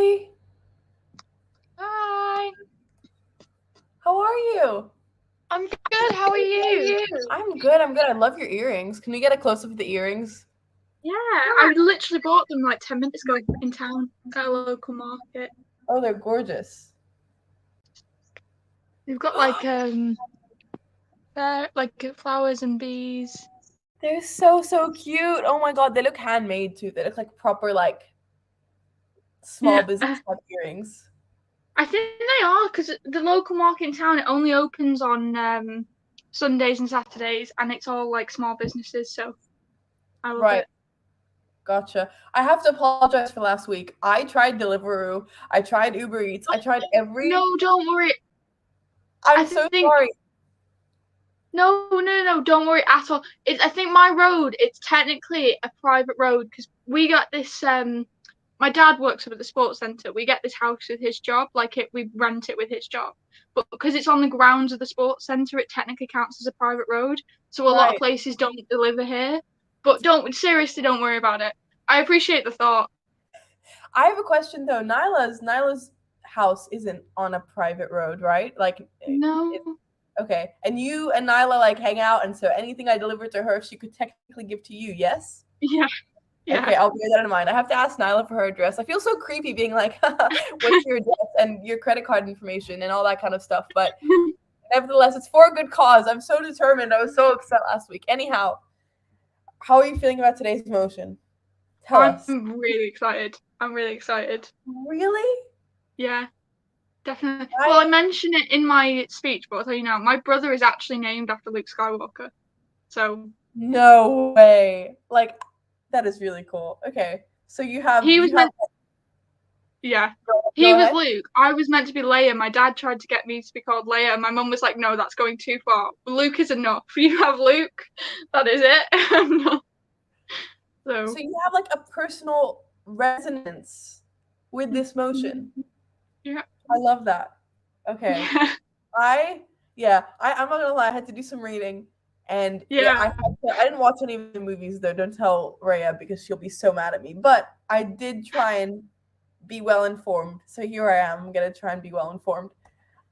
Emily. Hi. How are you? I'm good. How are you? I'm good. I love your earrings. Can we get a close up of the earrings? Yeah, I literally bought them like 10 minutes ago in town at a local market. Oh, they're gorgeous. They've got like flowers and bees. They're so cute. Oh my god, they look handmade too. They look like proper like small Yeah, business type earrings. I think they are because the local market in town, it only opens on Sundays and Saturdays, and it's all like small businesses. So I love Right. it. Gotcha. I have to apologize for last week. I tried Deliveroo. I tried Uber Eats. I tried every. No, don't worry. I I'm so think sorry. No, don't worry at all. I think my road, it's technically a private road because we got this. My dad works up at the sports centre. We get this house with his job, we rent it with his job. But because it's on the grounds of the sports centre, it technically counts as a private road. So a lot of Right. places don't deliver here. But don't worry about it. I appreciate the thought. I have a question though. Nyla's house isn't on a private road, right? Like it, No. okay. And you and Nyla like hang out, and so anything I deliver to her, she could technically give to you, yes? Yeah, Okay, yeah. I'll bear that in mind. I have to ask Nyla for her address. I feel so creepy being like, what's your address and your credit card information and all that kind of stuff. But nevertheless, it's for a good cause. I'm so determined. I was so upset last week. Anyhow, how are you feeling about today's motion? Tell I'm us. really excited. I'm really excited. Really? Yeah. Definitely. Well, I I mentioned it in my speech, but I'll tell you now, my brother is actually named after Luke Skywalker. So No way. Like that is really cool. Okay. So you have he was you have meant, yeah, he go was ahead. Luke. I was meant to be Leia. My dad tried to get me to be called Leia, and my mum was like, "No, that's going too far. Luke is enough. You have Luke. That is it." So So you have like a personal resonance with this motion. yeah, I love that. Okay. yeah, I yeah, I'm not gonna lie, I had to do some reading. And yeah, yeah. I didn't watch any of the movies though. Don't tell Raya because she'll be so mad at me. But I did try and be well informed. So here I am. I'm gonna try and be well informed.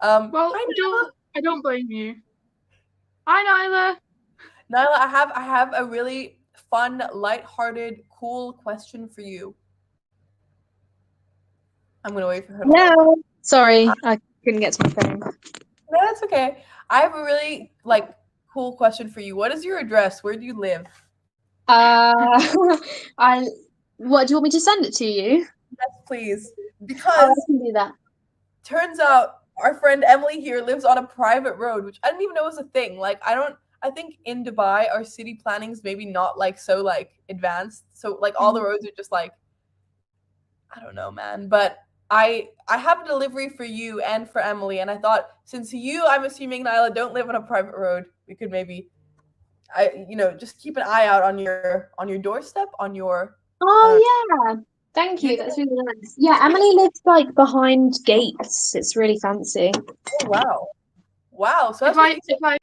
Well, Hi Nyla. I don't blame you. Hi, Nyla. Nyla, I have a really fun, lighthearted, cool question for you. I'm gonna wait for her to load. Hello. Sorry, I couldn't get to my phone. No, that's okay. I have a really like cool question for you. What is your address? Where do you live? I what do you want me to send it to you? Yes, please. Oh, I Because can do that. turns out our friend Emily here lives on a private road, which I didn't even know was a thing. Like I think in Dubai our city planning's maybe not like so like advanced. So like all the roads are just like I don't know, man. But I have a delivery for you and for Emily, and I thought since you, I'm assuming Nyla, don't live on a private road, we could maybe just keep an eye out on your doorstep, on your I don't Oh yeah. Thank you you. That's really nice. Yeah, Emily lives like behind gates. It's really fancy. oh wow. Wow. So If that's what I you if I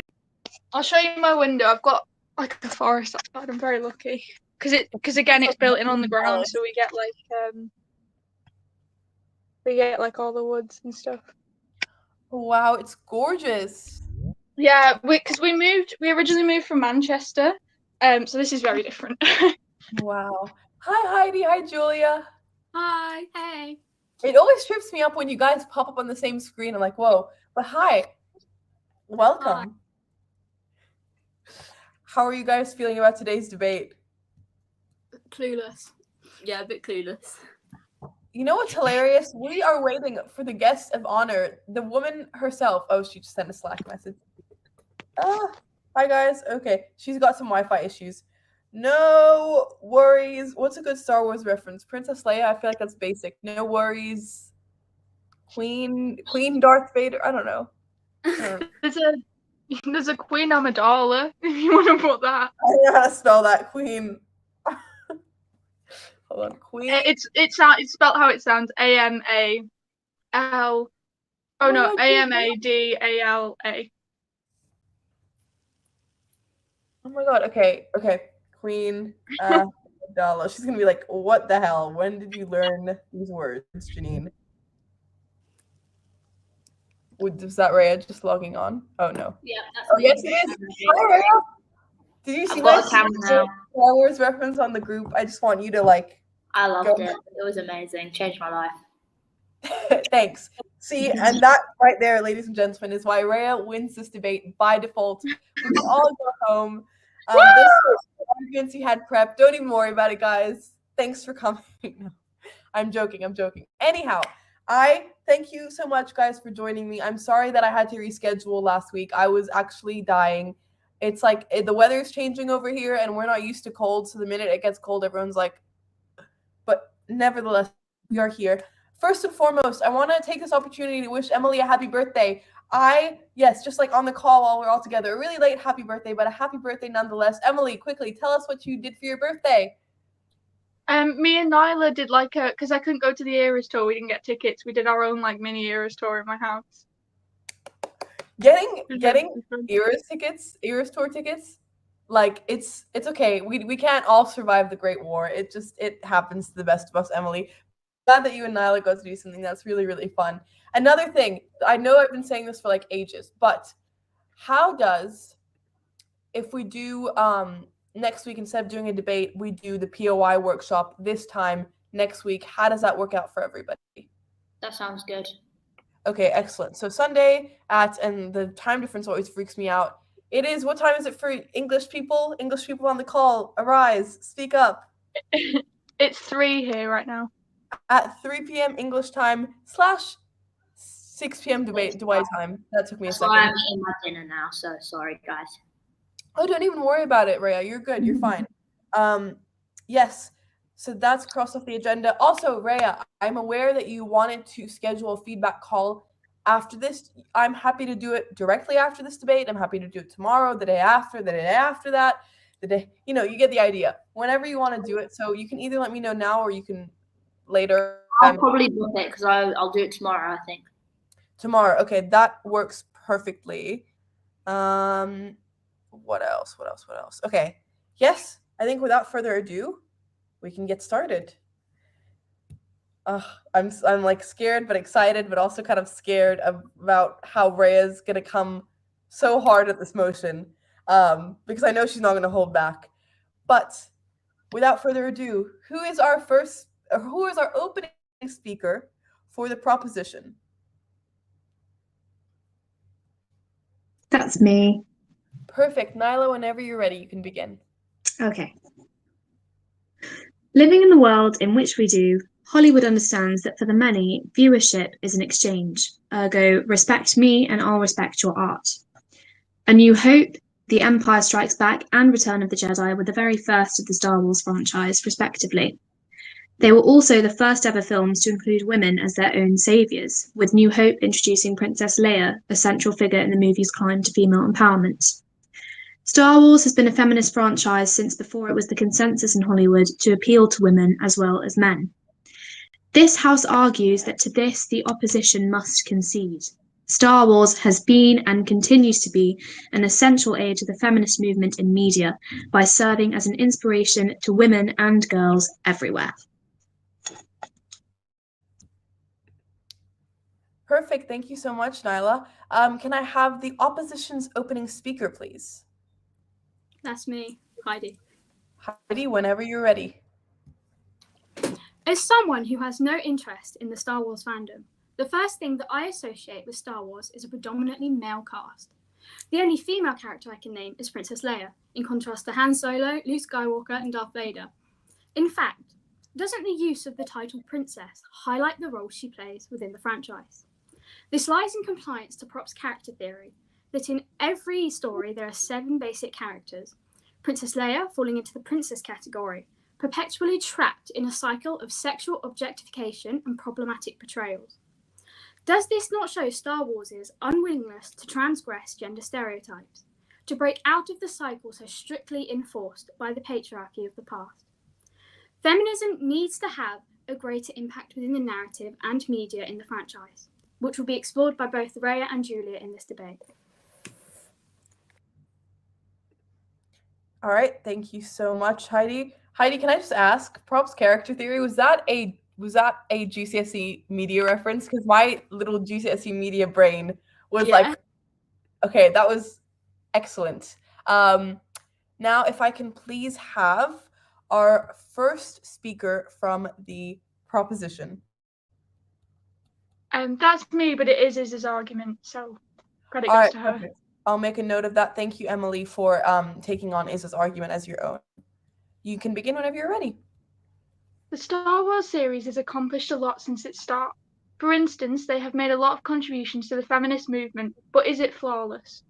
I'll show you my window. I've got like a forest outside. I'm very lucky because again it's built in on the ground, so we get like all the woods and stuff. wow, it's gorgeous. Yeah, we originally moved from Manchester, so this is very different. Wow. Hi Heidi, hi Julia. Hi, hey. It always trips me up when you guys pop up on the same screen. I'm like, whoa. But hi, welcome. How are you guys feeling about today's debate? Clueless. Yeah, a bit clueless. You know what's hilarious? We are waiting for the guest of honor, the woman herself. Oh, she just sent a Slack message. Hi guys. Okay, she's got some Wi-Fi issues. No worries. What's a good Star Wars reference? Princess Leia. I feel like that's basic. No worries. Queen Darth Vader. I don't know. There's a Queen Amidala if you want to put that. I don't know how to spell that. Queen. Hold on. Queen. It's spelled how it sounds. AMAL. Oh no, AMADALA. Oh my god. Okay. Queen. Amidala. She's gonna be like, what the hell? When did you learn these words, Janine? Was that Rayya just logging on? Oh no. Yeah, that's Oh me. yes, it is. Hi, Rayya. Did you see I've my got a camera now. Star Wars reference on the group? I just want you to like. I loved it. It was amazing. Changed my life. Thanks. See, and that right there, ladies and gentlemen, is why Rayya wins this debate by default. We can all go home. Those arguments you had prepped, don't even worry about it, guys. Thanks for coming. No, I'm joking. Anyhow, I thank you so much, guys, for joining me. I'm sorry that I had to reschedule last week. I was actually dying. It's like the weather is changing over here, and we're not used to cold. So the minute it gets cold, everyone's like, but nevertheless, we are here. First and foremost, I want to take this opportunity to wish Emily a happy birthday. Yes, just like on the call while we're all together, a really late happy birthday, but a happy birthday nonetheless. Emily, quickly, tell us what you did for your birthday. Me and Nyla did like because I couldn't go to the Eras tour, we didn't get tickets. We did our own like mini Eras tour in my house. Getting Eras tour tickets, like it's okay. We can't all survive the Great War. It happens to the best of us, Emily. Glad that you and Nyla got to do something that's really, really fun. Another thing, I know I've been saying this for like ages, but if we do next week, instead of doing a debate, we do the POI workshop this time next week, how does that work out for everybody? That sounds good. Okay, excellent. So Sunday and the time difference always freaks me out. What time is it for English people? English people on the call, arise, speak up. It's 3 here right now. At 3 p.m. English time / 6 p.m. Dubai time. That took me a second. I'm eating my dinner now, so sorry, guys. Oh, don't even worry about it, Rayya. You're good. You're fine. Yes. So that's crossed off the agenda. Also, Rayya, I'm aware that you wanted to schedule a feedback call after this. I'm happy to do it directly after this debate. I'm happy to do it tomorrow, the day after that, the day, you get the idea. Whenever you want to do it. So you can either let me know now or you can later. I'll probably book it because I'll do it tomorrow, I think. Tomorrow. Okay, that works perfectly. What else? Okay. Yes, I think without further ado, we can get started. I'm like scared but excited, but also kind of scared about how Rayya's gonna come so hard at this motion, because I know she's not gonna hold back. But without further ado, who is our opening speaker for the proposition? That's me. Perfect. Nyla, whenever you're ready, you can begin. Okay. Living in the world in which we do, Hollywood understands that for the many, viewership is an exchange. Ergo, respect me and I'll respect your art. A New Hope, The Empire Strikes Back, and Return of the Jedi were the very first of the Star Wars franchise, respectively. They were also the first ever films to include women as their own saviors, with New Hope introducing Princess Leia, a central figure in the movie's climb to female empowerment. Star Wars has been a feminist franchise since before it was the consensus in Hollywood to appeal to women as well as men. This house argues that to this the opposition must concede. Star Wars has been and continues to be an essential aid to the feminist movement in media by serving as an inspiration to women and girls everywhere. Perfect. Thank you so much, Nyla. Can I have the opposition's opening speaker, please? That's me, Heidi. Heidi, whenever you're ready. As someone who has no interest in the Star Wars fandom, the first thing that I associate with Star Wars is a predominantly male cast. The only female character I can name is Princess Leia, in contrast to Han Solo, Luke Skywalker, and Darth Vader. In fact, doesn't the use of the title princess highlight the role she plays within the franchise? This lies in compliance to Prop's character theory, that in every story there are 7 basic characters, Princess Leia falling into the princess category, perpetually trapped in a cycle of sexual objectification and problematic portrayals. Does this not show Star Wars' unwillingness to transgress gender stereotypes, to break out of the cycle so strictly enforced by the patriarchy of the past? Feminism needs to have a greater impact within the narrative and media in the franchise, which will be explored by both Rayya and Julia in this debate. All right, thank you so much, Heidi. Heidi, can I just ask, props character theory, was that a GCSE media reference? Because my little GCSE media brain was Yeah. like, okay, that was excellent. Now, if I can please have our first speaker from the proposition. That's me, but it is Iz's argument, so credit All goes right, to her. perfect. I'll make a note of that. Thank you, Emily, for taking on Iz's argument as your own. You can begin whenever you're ready. The Star Wars series has accomplished a lot since its start. For instance, they have made a lot of contributions to the feminist movement, but is it flawless?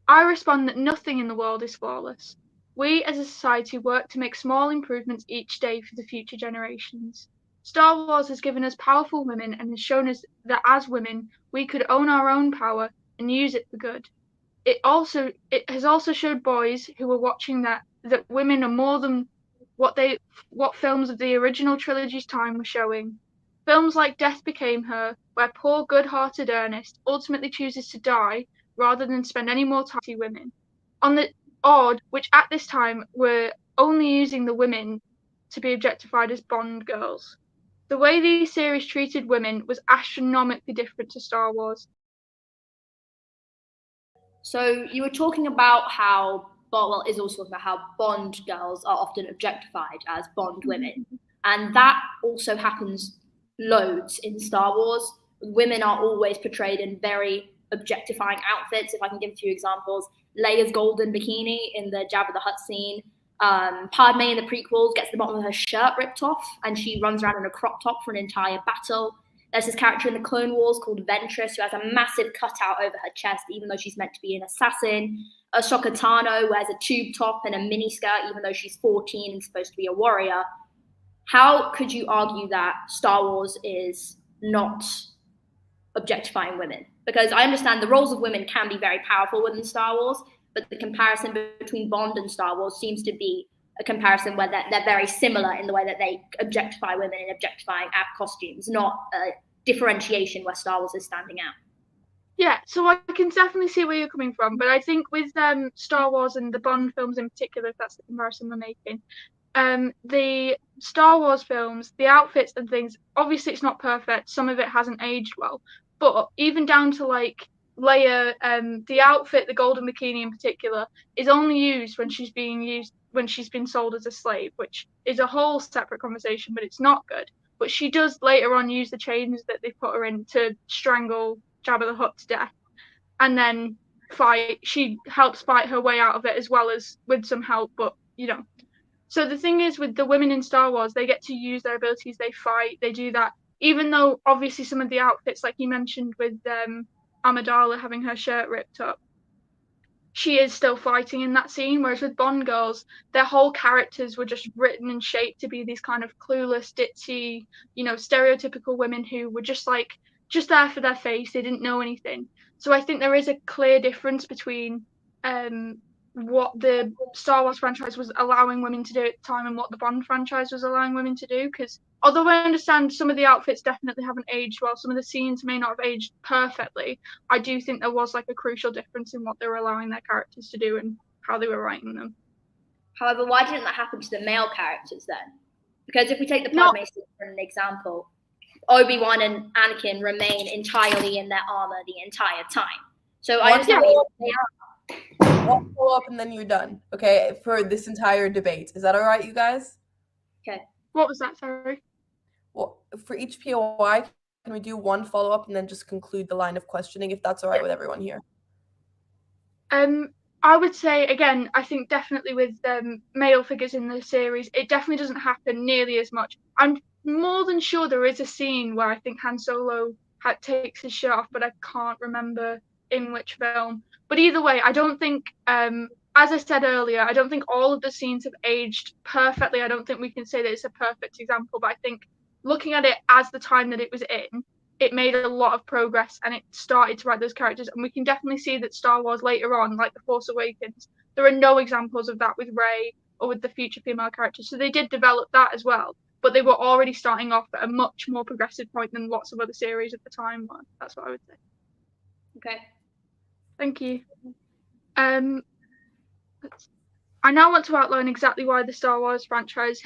I respond that nothing in the world is flawless. We as a society work to make small improvements each day for the future generations. Star Wars has given us powerful women and has shown us that as women, we could own our own power and use it for good. It has also showed boys who were watching that women are more than what films of the original trilogy's time were showing. Films like Death Became Her, where poor good-hearted Ernest ultimately chooses to die rather than spend any more time with women. On the Odd, which at this time were only using the women to be objectified as Bond girls. The way these series treated women was astronomically different to Star Wars. So you were talking about how, well, is also talking about how Bond girls are often objectified as Bond women. And that also happens loads in Star Wars. Women are always portrayed in very objectifying outfits. If I can give a few examples, Leia's golden bikini in the Jabba the Hutt scene. Padme in the prequels gets the bottom of her shirt ripped off and she runs around in a crop top for an entire battle. There's this character in the Clone Wars called Ventress who has a massive cutout over her chest, even though she's meant to be an assassin. Ahsoka Tano wears a tube top and a mini skirt, even though she's 14 and supposed to be a warrior. How could you argue that Star Wars is not objectifying women? Because I understand the roles of women can be very powerful within Star Wars, but the comparison between Bond and Star Wars seems to be a comparison where they're very similar in the way that they objectify women in objectifying costumes, not a differentiation where Star Wars is standing out. Yeah, so I can definitely see where you're coming from, but I think with Star Wars and the Bond films in particular, if that's the comparison we're making, the Star Wars films, the outfits and things, obviously it's not perfect, some of it hasn't aged well, but even down to like Leia, the outfit, the golden bikini in particular, is only used when she's been sold as a slave, which is a whole separate conversation, but it's not good. But she does later on use the chains that they put her in to strangle Jabba the Hutt to death, and then fight. She helps fight her way out of it as well as with some help, but you know. So the thing is with the women in Star Wars, they get to use their abilities. They fight. They do that. Even though obviously some of the outfits, like you mentioned with Amidala having her shirt ripped up, she is still fighting in that scene. Whereas with Bond girls, their whole characters were just written and shaped to be these kind of clueless, ditzy, stereotypical women who were just there for their face. They didn't know anything. So I think there is a clear difference between what the Star Wars franchise was allowing women to do at the time and what the Bond franchise was allowing women to do. Because although I understand some of the outfits definitely haven't aged well, some of the scenes may not have aged perfectly, I do think there was like a crucial difference in what they were allowing their characters to do and how they were writing them. However, why didn't that happen to the male characters then? Because if we take the Padme scene for an example, Obi-Wan and Anakin remain entirely in their armor the entire time. So I understand they are. One follow-up and then you're done, okay, for this entire debate. Is that all right, you guys? Okay. What was that, sorry? Well, for each POI, can we do one follow-up and then just conclude the line of questioning, if that's all right with everyone here? I would say, again, I think definitely with male figures in the series, it definitely doesn't happen nearly as much. I'm more than sure there is a scene where I think Han Solo takes his shirt off, but I can't remember in which film. But either way, I don't think, as I said earlier, I don't think all of the scenes have aged perfectly. I don't think we can say that it's a perfect example, but I think looking at it as the time that it was in, it made a lot of progress and it started to write those characters. And we can definitely see that Star Wars later on, like The Force Awakens, there are no examples of that with Rey or with the future female characters. So they did develop that as well, but they were already starting off at a much more progressive point than lots of other series at the time were. That's what I would say. Okay. Thank you. I now want to outline exactly why the Star Wars franchise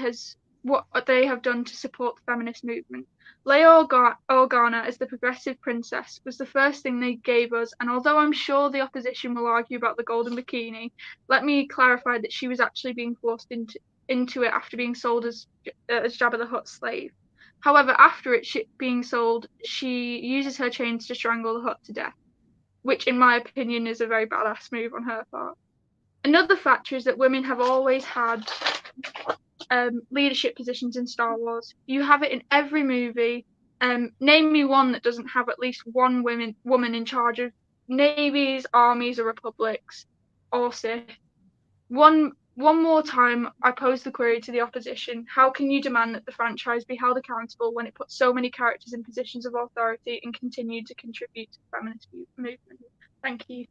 what they have done to support the feminist movement. Leia Organa as the progressive princess was the first thing they gave us, and although I'm sure the opposition will argue about the golden bikini, let me clarify that she was actually being forced into it after being sold as Jabba the Hutt's slave. However, after it being sold, she uses her chains to strangle the Hutt to death, which in my opinion is a very badass move on her part. Another factor is that women have always had leadership positions in Star Wars. You have it in every movie. Name me one that doesn't have at least one woman in charge of navies, armies, or republics, or Sith. One more time, I pose the query to the opposition: how can you demand that the franchise be held accountable when it puts so many characters in positions of authority and continued to contribute to the feminist movement? Thank you.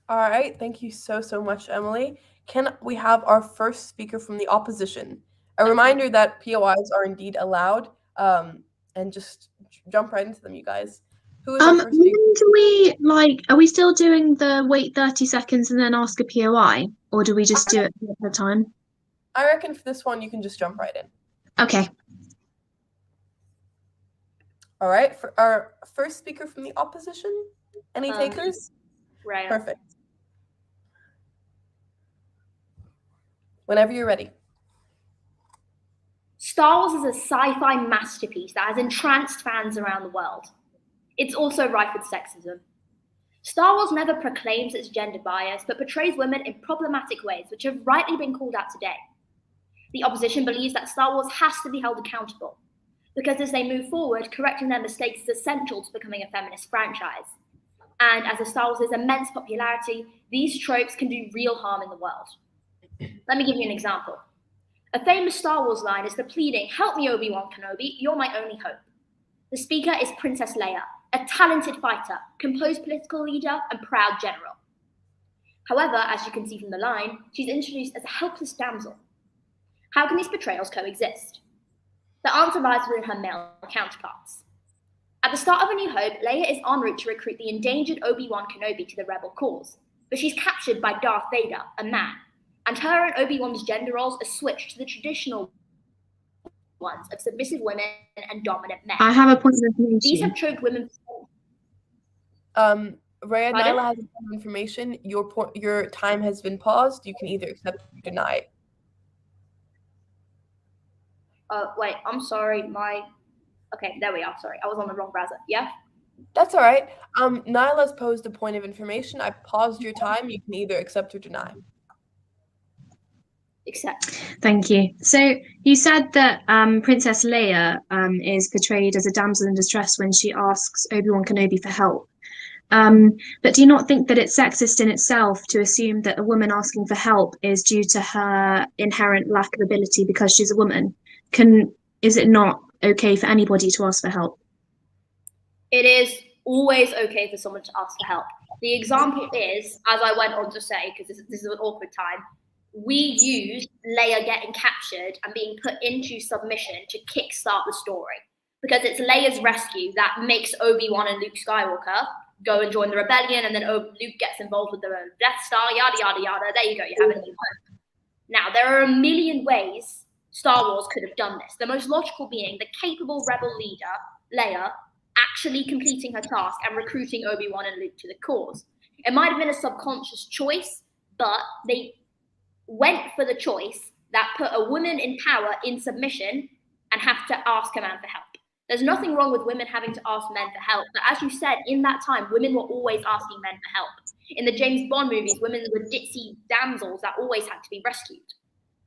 All right, thank you so much, Emily. Can we have our first speaker from the opposition? A reminder that POIs are indeed allowed, and just jump right into them, you guys. Who is our first speaker? Do we are we still doing the wait 30 seconds and then ask a POI, or do we just do it at a time? I reckon for this one you can just jump right in. Okay. All right, for our first speaker from the opposition, any takers? Rayya. Perfect. Whenever you're ready. Star Wars is a sci-fi masterpiece that has entranced fans around the world. It's also rife with sexism. Star Wars never proclaims its gender bias, but portrays women in problematic ways, which have rightly been called out today. The opposition believes that Star Wars has to be held accountable, because as they move forward, correcting their mistakes is essential to becoming a feminist franchise. And as a Star Wars' immense popularity, these tropes can do real harm in the world. Let me give you an example. A famous Star Wars line is the pleading, "Help me, Obi-Wan Kenobi, you're my only hope." The speaker is Princess Leia, a talented fighter, composed political leader, and proud general. However, as you can see from the line, she's introduced as a helpless damsel. How can these portrayals coexist? The answer lies within her male counterparts. At the start of A New Hope, Leia is en route to recruit the endangered Obi-Wan Kenobi to the rebel cause, but she's captured by Darth Vader, a man, and her and Obi-Wan's gender roles are switched to the traditional ones of submissive women and dominant men. I have a point of information. These have choked women. Rayya, Pardon? Nyla has some information. Your time has been paused. You can either accept or deny it. Wait, I'm sorry. Okay, there we are. Sorry, I was on the wrong browser. Yeah? That's all right. Nyla's posed a point of information. I paused your time. You can either accept or deny. Accept. Thank you. So you said that Princess Leia is portrayed as a damsel in distress when she asks Obi-Wan Kenobi for help. But do you not think that it's sexist in itself to assume that a woman asking for help is due to her inherent lack of ability because she's a woman? Is it not okay for anybody to ask for help? It is always okay for someone to ask for help. The example is, as I went on to say, because this is an awkward time, we used Leia getting captured and being put into submission to kickstart the story. Because it's Leia's rescue that makes Obi-Wan and Luke Skywalker go and join the rebellion, and then Luke gets involved with the Death Star, yada, yada, yada. There you go, you have a new hope. Now, there are a million ways Star Wars could have done this. The most logical being the capable rebel leader, Leia, actually completing her task and recruiting Obi-Wan and Luke to the cause. It might have been a subconscious choice, but they went for the choice that put a woman in power in submission and have to ask a man for help. There's nothing wrong with women having to ask men for help, but as you said, in that time, women were always asking men for help. In the James Bond movies, women were ditzy damsels that always had to be rescued.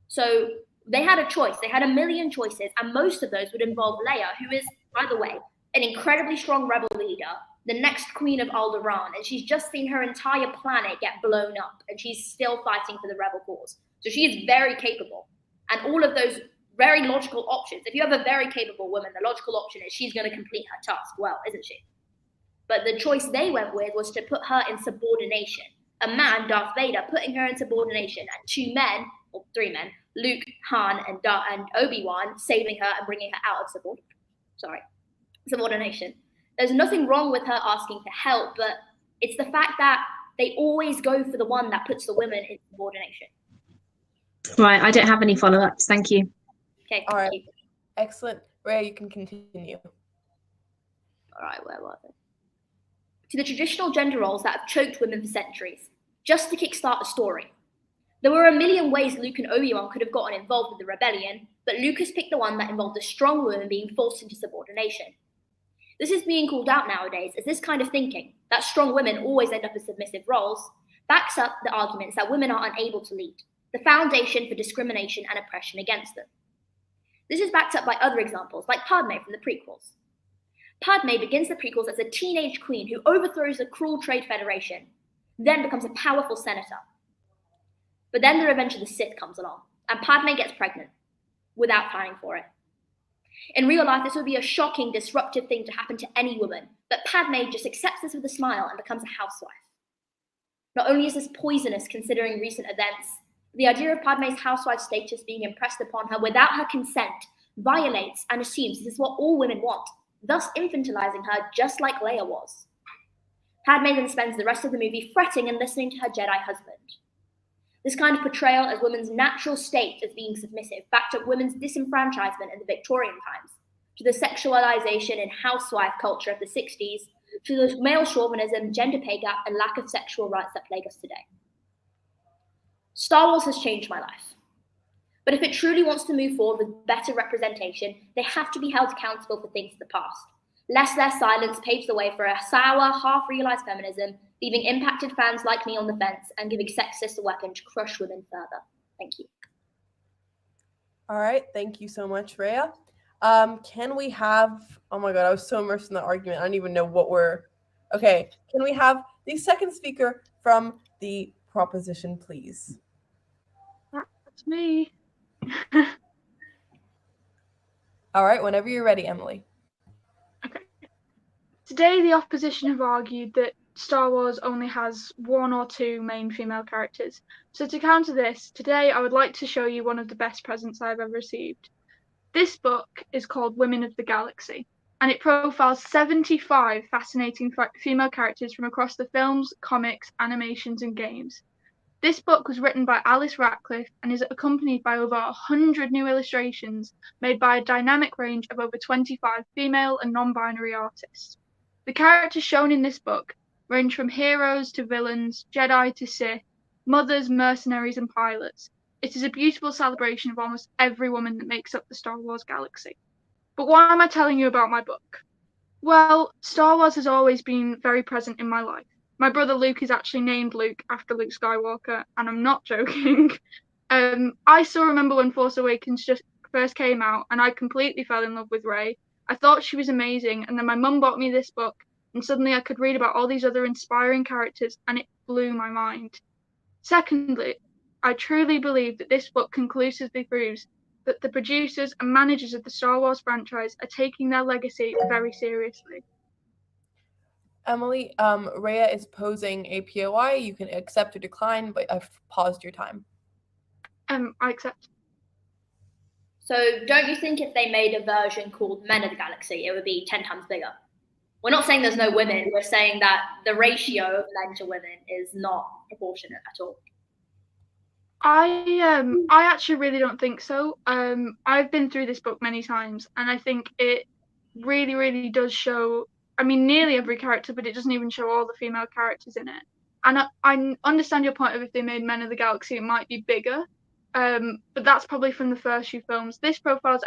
So they had a choice. They had a million choices, and most of those would involve Leia, who is, by the way, an incredibly strong rebel leader, the next queen of Alderaan, and she's just seen her entire planet get blown up, and she's still fighting for the rebel cause. So she is very capable. And all of those very logical options, if you have a very capable woman, the logical option is she's going to complete her task well, isn't she? But the choice they went with was to put her in subordination. A man, Darth Vader, putting her in subordination, and two men, or three men, Luke, Han, and Obi-Wan, saving her and bringing her out of subordination. There's nothing wrong with her asking for help, but it's the fact that They always go for the one that puts the women in subordination. Right, I don't have any follow-ups. Thank you. Okay, All thank right. you. Excellent. Rayya, you can continue. All right, where was it? To the traditional gender roles that have choked women for centuries, just to kickstart the story. There were a million ways Luke and Obi-Wan could have gotten involved with the rebellion, but Lucas picked the one that involved a strong woman being forced into subordination. This is being called out nowadays as this kind of thinking, that strong women always end up in submissive roles, backs up the arguments that women are unable to lead, the foundation for discrimination and oppression against them. This is backed up by other examples, like Padme from the prequels. Padme begins the prequels as a teenage queen who overthrows the cruel Trade Federation, then becomes a powerful senator. But then the Revenge of the Sith comes along, and Padme gets pregnant, without planning for it. In real life, this would be a shocking, disruptive thing to happen to any woman, but Padme just accepts this with a smile and becomes a housewife. Not only is this poisonous considering recent events, the idea of Padme's housewife status being impressed upon her without her consent violates and assumes this is what all women want, thus infantilizing her just like Leia was. Padme then spends the rest of the movie fretting and listening to her Jedi husband. This kind of portrayal as women's natural state as being submissive backed up women's disenfranchisement in the Victorian times, to the sexualization and housewife culture of the 60s, to the male chauvinism, gender pay gap, and lack of sexual rights that plague us today. Star Wars has changed my life. But if it truly wants to move forward with better representation, they have to be held accountable for things of the past, lest their silence paves the way for a sour, half-realized feminism, leaving impacted fans like me on the fence and giving sexists a weapon to crush women further. Thank you. All right. Thank you so much, Rayya. Can we have, oh my God, I was so immersed in the argument. I don't even know what we're, okay. Can we have the second speaker from the proposition, please? That's me. All right. Whenever you're ready, Emily. Okay. Today, the opposition have argued that Star Wars only has one or two main female characters. So to counter this, today I would like to show you one of the best presents I've ever received. This book is called Women of the Galaxy, and it profiles 75 fascinating female characters from across the films, comics, animations, and games. This book was written by Alice Ratcliffe and is accompanied by over 100 new illustrations made by a dynamic range of over 25 female and non-binary artists. The characters shown in this book range from heroes to villains, Jedi to Sith, mothers, mercenaries, and pilots. It is a beautiful celebration of almost every woman that makes up the Star Wars galaxy. But why am I telling you about my book? Well, Star Wars has always been very present in my life. My brother Luke is actually named Luke after Luke Skywalker, and I'm not joking. I still remember when Force Awakens just first came out, and I completely fell in love with Rey. I thought she was amazing, and then my mum bought me this book, and suddenly I could read about all these other inspiring characters, and it blew my mind. Secondly, I truly believe that this book conclusively proves that the producers and managers of the Star Wars franchise are taking their legacy very seriously. Emily, Rayya is posing a POI. You can accept or decline, but I've paused your time. I accept. So don't you think if they made a version called Men of the Galaxy, it would be 10 times bigger? We're not saying there's no women. We're saying that the ratio of men to women is not proportionate at all. I actually really don't think so. I've been through this book many times, and I think it really, really does show. I mean, nearly every character, but it doesn't even show all the female characters in it. And I understand your point of if they made Men of the Galaxy, it might be bigger. But that's probably from the first few films. This profiles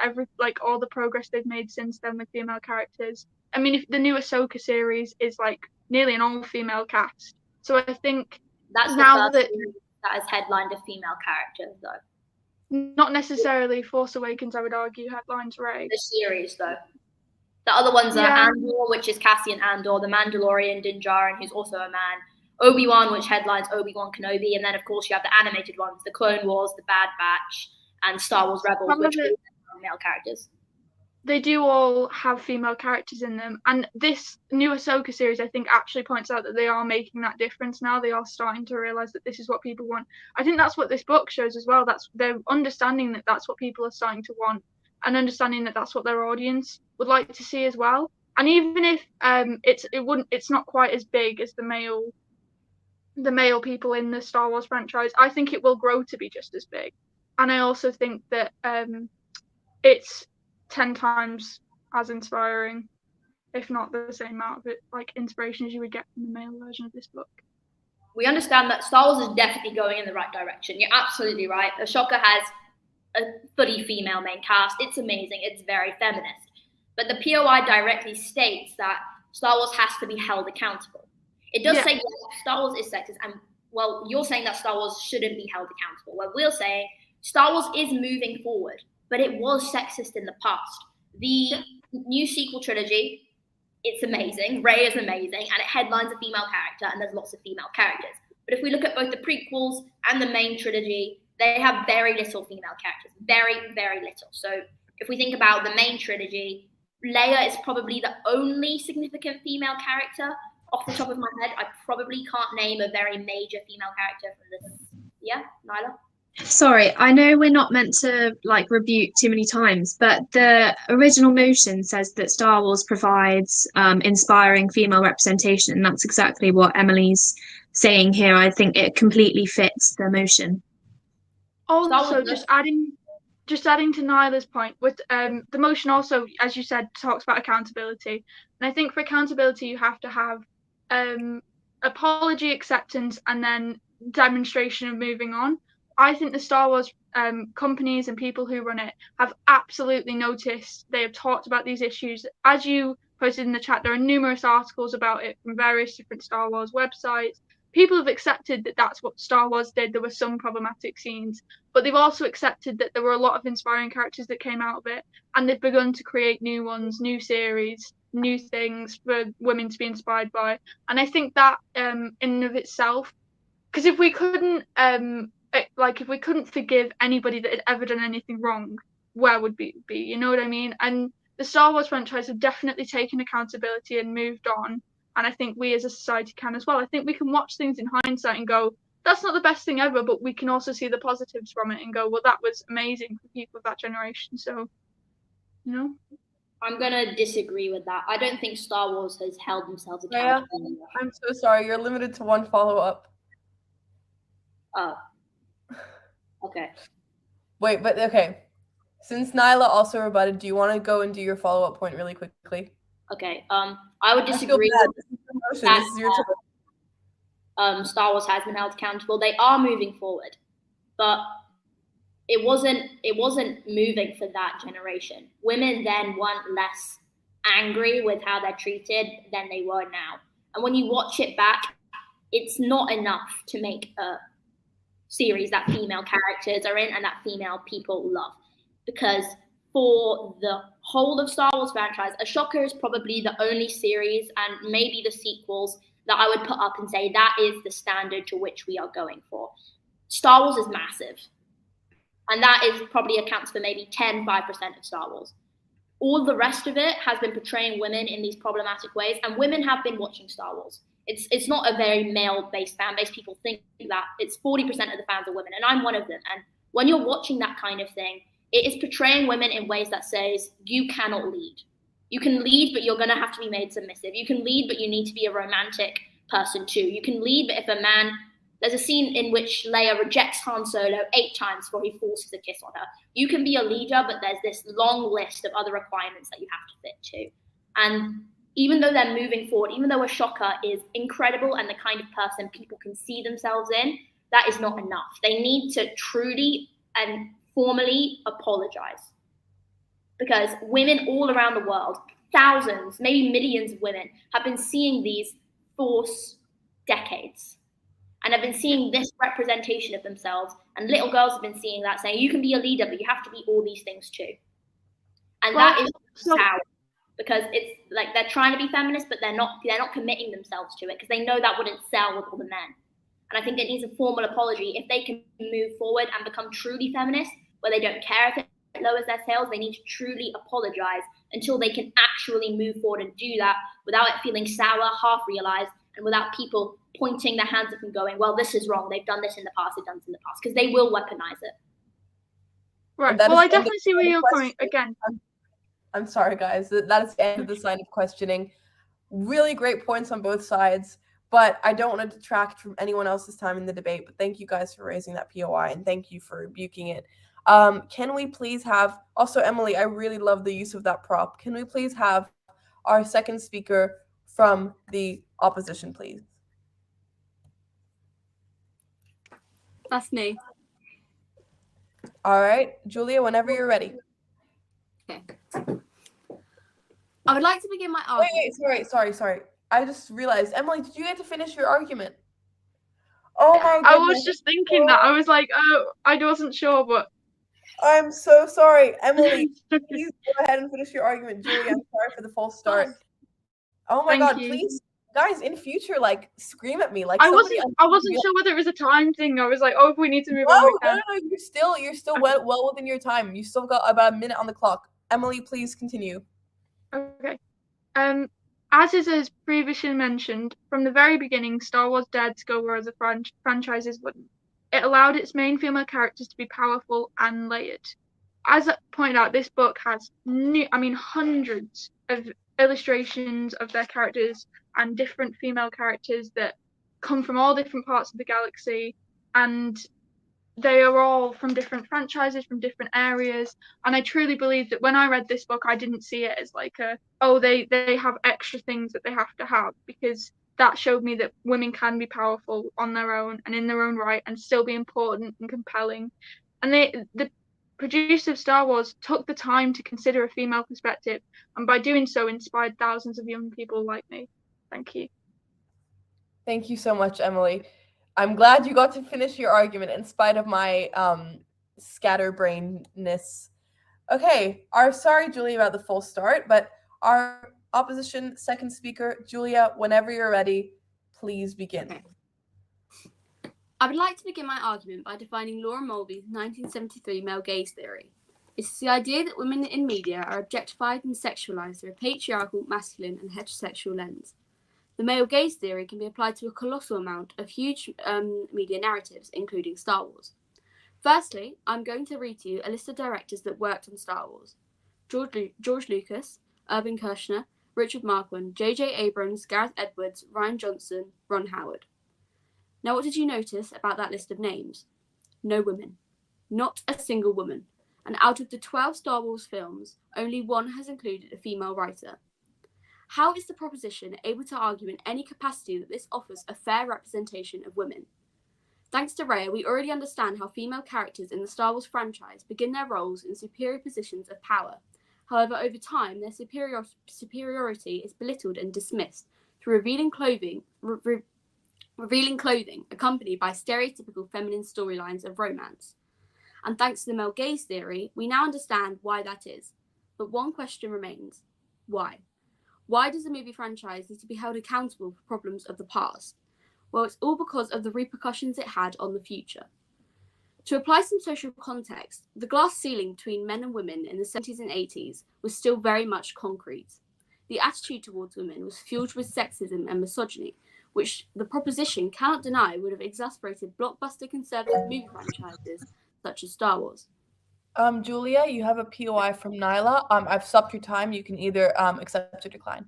all the progress they've made since then with female characters. I mean, if the new Ahsoka series is like nearly an all-female cast, so I think that's now the first series that has headlined a female character, though. Not necessarily Force Awakens, I would argue, headlines Rey. The series, though. The other ones are Andor, which is Cassian Andor, The Mandalorian, Din Djarin, who's also a man, Obi-Wan, which headlines Obi-Wan Kenobi, and then, of course, you have the animated ones, The Clone Wars, The Bad Batch, and Star Wars Rebels, which are male characters. They do all have female characters in them, and this new Ahsoka series, I think, actually points out that they are making that difference now. They are starting to realise that this is what people want. I think that's what this book shows as well. They're understanding that that's what people are starting to want, and understanding that that's what their audience would like to see as well. And even if it's not quite as big as the the male people in the Star Wars franchise. I think it will grow to be just as big, and I also think that it's 10 times as inspiring, if not the same amount of inspiration as you would get from the male version of this book. We understand that Star Wars is definitely going in the right direction. You're absolutely right. Ashoka has a fully female main cast. It's amazing. It's very feminist. But the POI directly states that Star Wars has to be held accountable. It does say Star Wars is sexist, and well, you're saying that Star Wars shouldn't be held accountable. Well, we're saying Star Wars is moving forward, but it was sexist in the past. The new sequel trilogy, it's amazing. Rayya is amazing, and it headlines a female character, and there's lots of female characters. But if we look at both the prequels and the main trilogy, they have very little female characters. Very, very little. So if we think about the main trilogy, Leia is probably the only significant female character. Off the top of my head, I probably can't name a very major female character from this. Yeah, Nyla? Sorry, I know we're not meant to rebuke too many times, but the original motion says that Star Wars provides inspiring female representation, and that's exactly what Emily's saying here. I think it completely fits the motion. Also, just adding to Nyla's point, with the motion also, as you said, talks about accountability, and I think for accountability you have to have apology, acceptance, and then demonstration of moving on. I think the Star Wars companies and people who run it have absolutely noticed. They have talked about these issues. As you posted in the chat, there are numerous articles about it from various different Star Wars websites. People have accepted that that's what Star Wars did. There were some problematic scenes, but they've also accepted that there were a lot of inspiring characters that came out of it, and they've begun to create new ones, new series, new things for women to be inspired by. And I think that in and of itself, because if we couldn't if we couldn't forgive anybody that had ever done anything wrong, where would we be? You know what I mean? And the Star Wars franchise have definitely taken accountability and moved on. And I think we as a society can as well. I think we can watch things in hindsight and go, that's not the best thing ever, but we can also see the positives from it and go, well, that was amazing for people of that generation. So, you know. I'm going to disagree with that. I don't think Star Wars has held themselves accountable. Rayya, I'm so sorry. You're limited to one follow-up. Oh. Okay. Wait, but okay. Since Nyla also rebutted, do you want to go and do your follow-up point really quickly? Okay. I would disagree with that. Star Wars has been held accountable. They are moving forward, but it wasn't moving for that generation. Women then weren't less angry with how they're treated than they were now. And when you watch it back, it's not enough to make a series that female characters are in and that female people love. Because for the whole of Star Wars franchise, Ashoka is probably the only series, and maybe the sequels, that I would put up and say that is the standard to which we are going for. Star Wars is massive. And that is probably accounts for maybe 5% of Star Wars. All the rest of it has been portraying women in these problematic ways, and women have been watching Star Wars. It's not a very male-based fan base. People think that it's 40% of the fans are women, and I'm one of them. And when you're watching that kind of thing, it is portraying women in ways that says, you cannot lead. You can lead, but you're going to have to be made submissive. You can lead, but you need to be a romantic person too. You can lead, but if a man... There's a scene in which Leia rejects Han Solo 8 times before he forces a kiss on her. You can be a leader, but there's this long list of other requirements that you have to fit to. And even though they're moving forward, even though Ashoka is incredible and the kind of person people can see themselves in, that is not enough. They need to truly and formally apologize. Because women all around the world, thousands, maybe millions of women, have been seeing these for decades. And have been seeing this representation of themselves. And little girls have been seeing that, saying, you can be a leader, but you have to be all these things too. And that is sour. Because it's like they're trying to be feminist, but they're not committing themselves to it because they know that wouldn't sell with all the men. And I think it needs a formal apology. If they can move forward and become truly feminist, where they don't care if it lowers their sales, they need to truly apologize until they can actually move forward and do that without it feeling sour, half-realized, and without people pointing their hands up and going, well, this is wrong. They've done this in the past. They've done this in the past. Because they will weaponize it. Right. Well, I definitely see where you're going again. I'm sorry, guys. That is the end of the line of questioning. Really great points on both sides. but I don't want to detract from anyone else's time in the debate. But thank you guys for raising that POI, and thank you for rebuking it. Can we please have, also Emily, I really love the use of that prop. Can we please have our second speaker from the opposition, please? That's me. All right, Julia, whenever you're ready. Okay. I would like to begin my argument. Wait, sorry. I just realized, Emily, did you get to finish your argument? Oh my goodness. I was just thinking that. I was like, oh, I wasn't sure, but I'm so sorry. Emily, please go ahead and finish your argument. Julia, I'm sorry for the false start. Oh my Thank God, you. please, guys, in future, like, scream at me. Like, I somebody wasn't sure whether it was a time thing. I was like, oh, if we need to move on, we can. No, you're still well within your time. You still got about a minute on the clock. Emily, please continue. Okay. As is as previously mentioned, from the very beginning, Star Wars dared to go where other franchises wouldn't. It allowed its main female characters to be powerful and layered. As I pointed out, this book has hundreds of illustrations of their characters and different female characters that come from all different parts of the galaxy, and they are all from different franchises, from different areas. And I truly believe that when I read this book, I didn't see it as like they have extra things that they have to have, because that showed me that women can be powerful on their own and in their own right and still be important and compelling. And the producer of Star Wars took the time to consider a female perspective, and by doing so inspired thousands of young people like me. Thank you. Thank you so much, Emily. I'm glad you got to finish your argument in spite of my scatterbrainness. Okay, sorry, Julia, about the full start, but our opposition second speaker, Julia, whenever you're ready, please begin. Okay. I would like to begin my argument by defining Laura Mulvey's 1973 male gaze theory. It's the idea that women in media are objectified and sexualized through a patriarchal, masculine, and heterosexual lens. The male gaze theory can be applied to a colossal amount of huge media narratives, including Star Wars. Firstly, I'm going to read to you a list of directors that worked on Star Wars. George Lucas, Irvin Kershner, Richard Marquand, J.J. Abrams, Gareth Edwards, Rian Johnson, Ron Howard. Now, what did you notice about that list of names? No women. Not a single woman. And out of the 12 Star Wars films, only one has included a female writer. How is the proposition able to argue in any capacity that this offers a fair representation of women? Thanks to Rayya, we already understand how female characters in the Star Wars franchise begin their roles in superior positions of power. However, over time, their superiority is belittled and dismissed through revealing clothing accompanied by stereotypical feminine storylines of romance. And thanks to the male gaze theory, we now understand why that is. But one question remains: why? Why does the movie franchise need to be held accountable for problems of the past? Well, it's all because of the repercussions it had on the future. To apply some social context, the glass ceiling between men and women in the 70s and 80s was still very much concrete. The attitude towards women was fueled with sexism and misogyny, which the proposition cannot deny would have exasperated blockbuster conservative movie franchises such as Star Wars. Julia, you have a POI from Nyla. I've stopped your time. You can either accept or decline.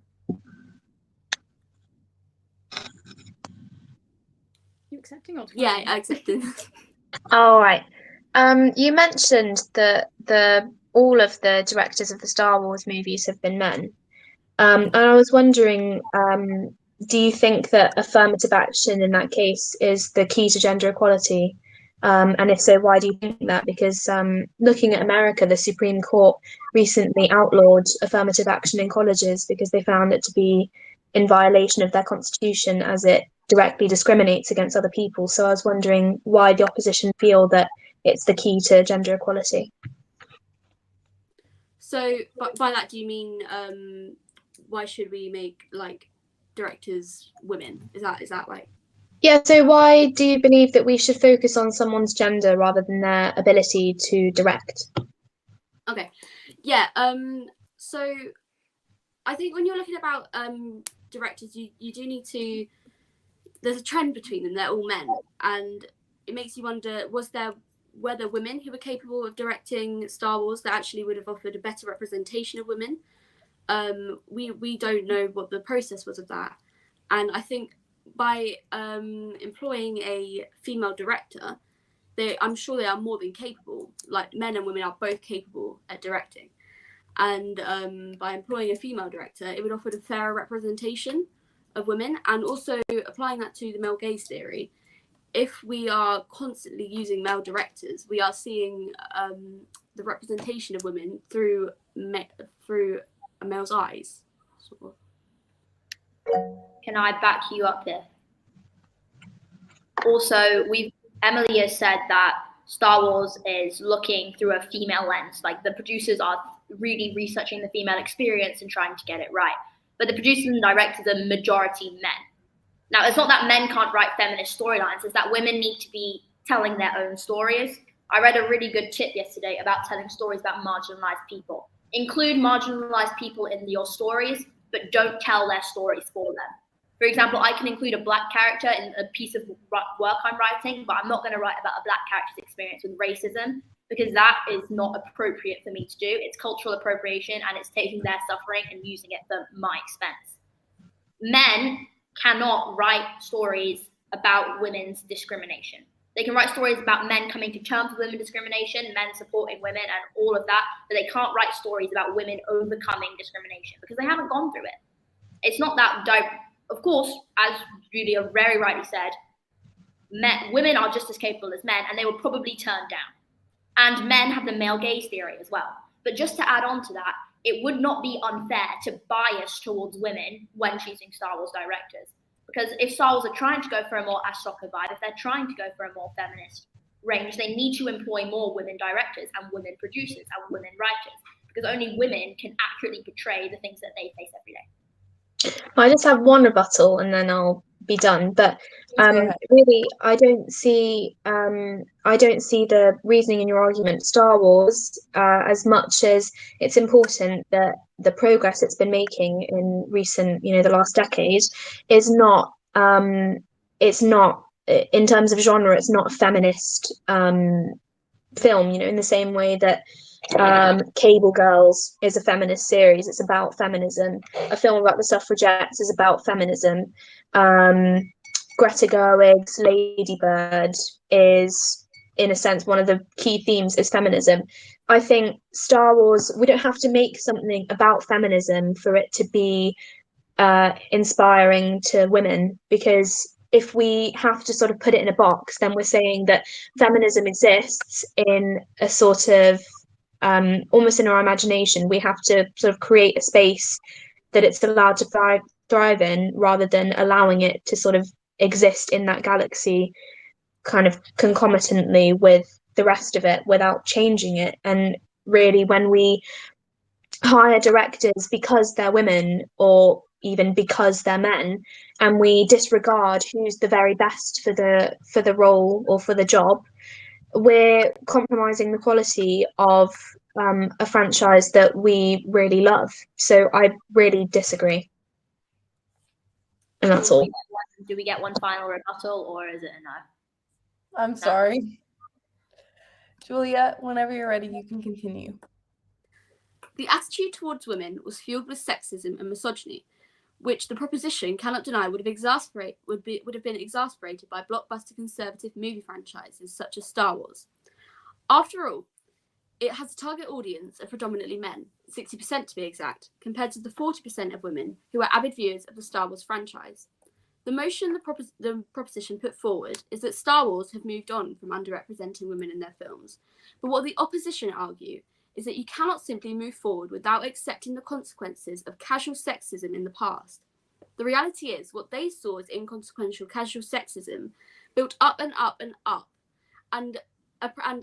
You accepting or declining? Yeah, I accepted. All right. You mentioned that all of the directors of the Star Wars movies have been men. And I was wondering, do you think that affirmative action in that case is the key to gender equality? And if so, why do you think that? Because looking at America, the Supreme Court recently outlawed affirmative action in colleges because they found it to be in violation of their constitution, as it directly discriminates against other people. So I was wondering why the opposition feel that it's the key to gender equality. So, by that, do you mean why should we make directors women? Is that like? Yeah, so why do you believe that we should focus on someone's gender rather than their ability to direct? Okay, yeah. So I think when you're looking about directors, you do need to. There's a trend between them. They're all men, and it makes you wonder: were there women who were capable of directing Star Wars that actually would have offered a better representation of women? We don't know what the process was of that, and I think by employing a female director, I'm sure they are more than capable. Like, men and women are both capable at directing. And by employing a female director, it would offer a fairer representation of women. And also applying that to the male gaze theory, if we are constantly using male directors, we are seeing the representation of women through a male's eyes. Sort of. Can I back you up here? Also, Emily has said that Star Wars is looking through a female lens. Like, the producers are really researching the female experience and trying to get it right. But the producers and directors are majority men. Now, it's not that men can't write feminist storylines, it's that women need to be telling their own stories. I read a really good tip yesterday about telling stories about marginalized people. Include marginalized people in your stories, but don't tell their stories for them. For example, I can include a black character in a piece of work I'm writing, but I'm not going to write about a black character's experience with racism, because that is not appropriate for me to do. It's cultural appropriation, and it's taking their suffering and using it for my expense. Men cannot write stories about women's discrimination. They can write stories about men coming to terms with women's discrimination, men supporting women, and all of that, but they can't write stories about women overcoming discrimination because they haven't gone through it. It's not that of course, as Julia very rightly said, women are just as capable as men, and they were probably turned down. And men have the male gaze theory as well. But just to add on to that, it would not be unfair to bias towards women when choosing Star Wars directors. Because if Star Wars are trying to go for a more Ahsoka vibe, if they're trying to go for a more feminist range, they need to employ more women directors and women producers and women writers, because only women can accurately portray the things that they face every day. I just have one rebuttal and then I'll be done. But really, I don't see the reasoning in your argument. Star Wars, as much as it's important that the progress it's been making in recent, the last decade, is not. It's not, in terms of genre, it's not a feminist film. In the same way that Cable Girls is a feminist series. It's about feminism. A film about the suffragettes is about feminism. Greta Gerwig's Lady Bird is, in a sense, one of the key themes is feminism. I think Star Wars, we don't have to make something about feminism for it to be inspiring to women, because if we have to sort of put it in a box, then we're saying that feminism exists in a sort of almost in our imagination. We have to sort of create a space that it's allowed to thrive in, rather than allowing it to sort of exist in that galaxy kind of concomitantly with the rest of it without changing it. And really, when we hire directors because they're women, or even because they're men, and we disregard who's the very best for the role or for the job, we're compromising the quality of a franchise that we really love. So I really disagree. And that's all. Do we get one final rebuttal, or is it a no? I'm sorry. Julia, whenever you're ready, you can continue. The attitude towards women was fueled with sexism and misogyny, which the proposition cannot deny would have been exasperated by blockbuster conservative movie franchises such as Star Wars. After all, it has a target audience of predominantly men, 60% to be exact, compared to the 40% of women who are avid viewers of the Star Wars franchise. The motion the proposition put forward is that Star Wars have moved on from underrepresenting women in their films, but what the opposition argue is that you cannot simply move forward without accepting the consequences of casual sexism in the past. The reality is, what they saw as inconsequential casual sexism built up and up and up, and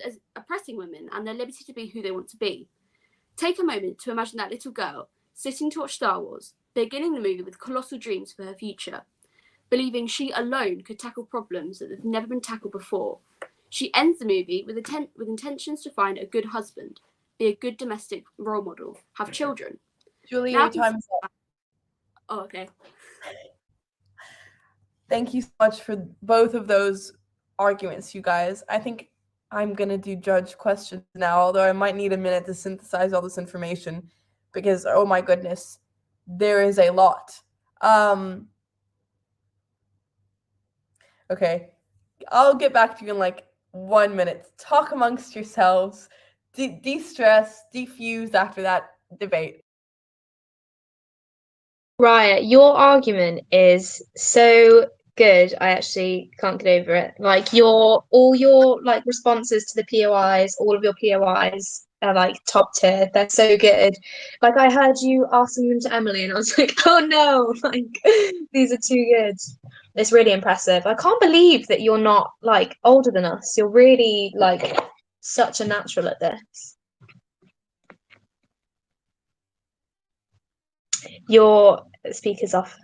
as oppressing women and their liberty to be who they want to be. Take a moment to imagine that little girl sitting to watch Star Wars, beginning the movie with colossal dreams for her future, believing she alone could tackle problems that have never been tackled before. She ends the movie with intentions to find a good husband, be a good domestic role model, have children. Julia, your time's up. Oh, okay. Thank you so much for both of those arguments, you guys. I think I'm going to do judge questions now, although I might need a minute to synthesize all this information because, oh my goodness, there is a lot. Okay, I'll get back to you in like 1 minute. Talk amongst yourselves, de-stress, defuse after that debate. Raya, your argument is so good. I actually can't get over it. Like all your like responses to the POIs, all of your POIs are like top tier. They're so good. Like I heard you asking them to Emily, and I was like, oh no, like these are too good. It's really impressive. I can't believe that you're not like older than us. You're really like such a natural at this. Your speaker's off.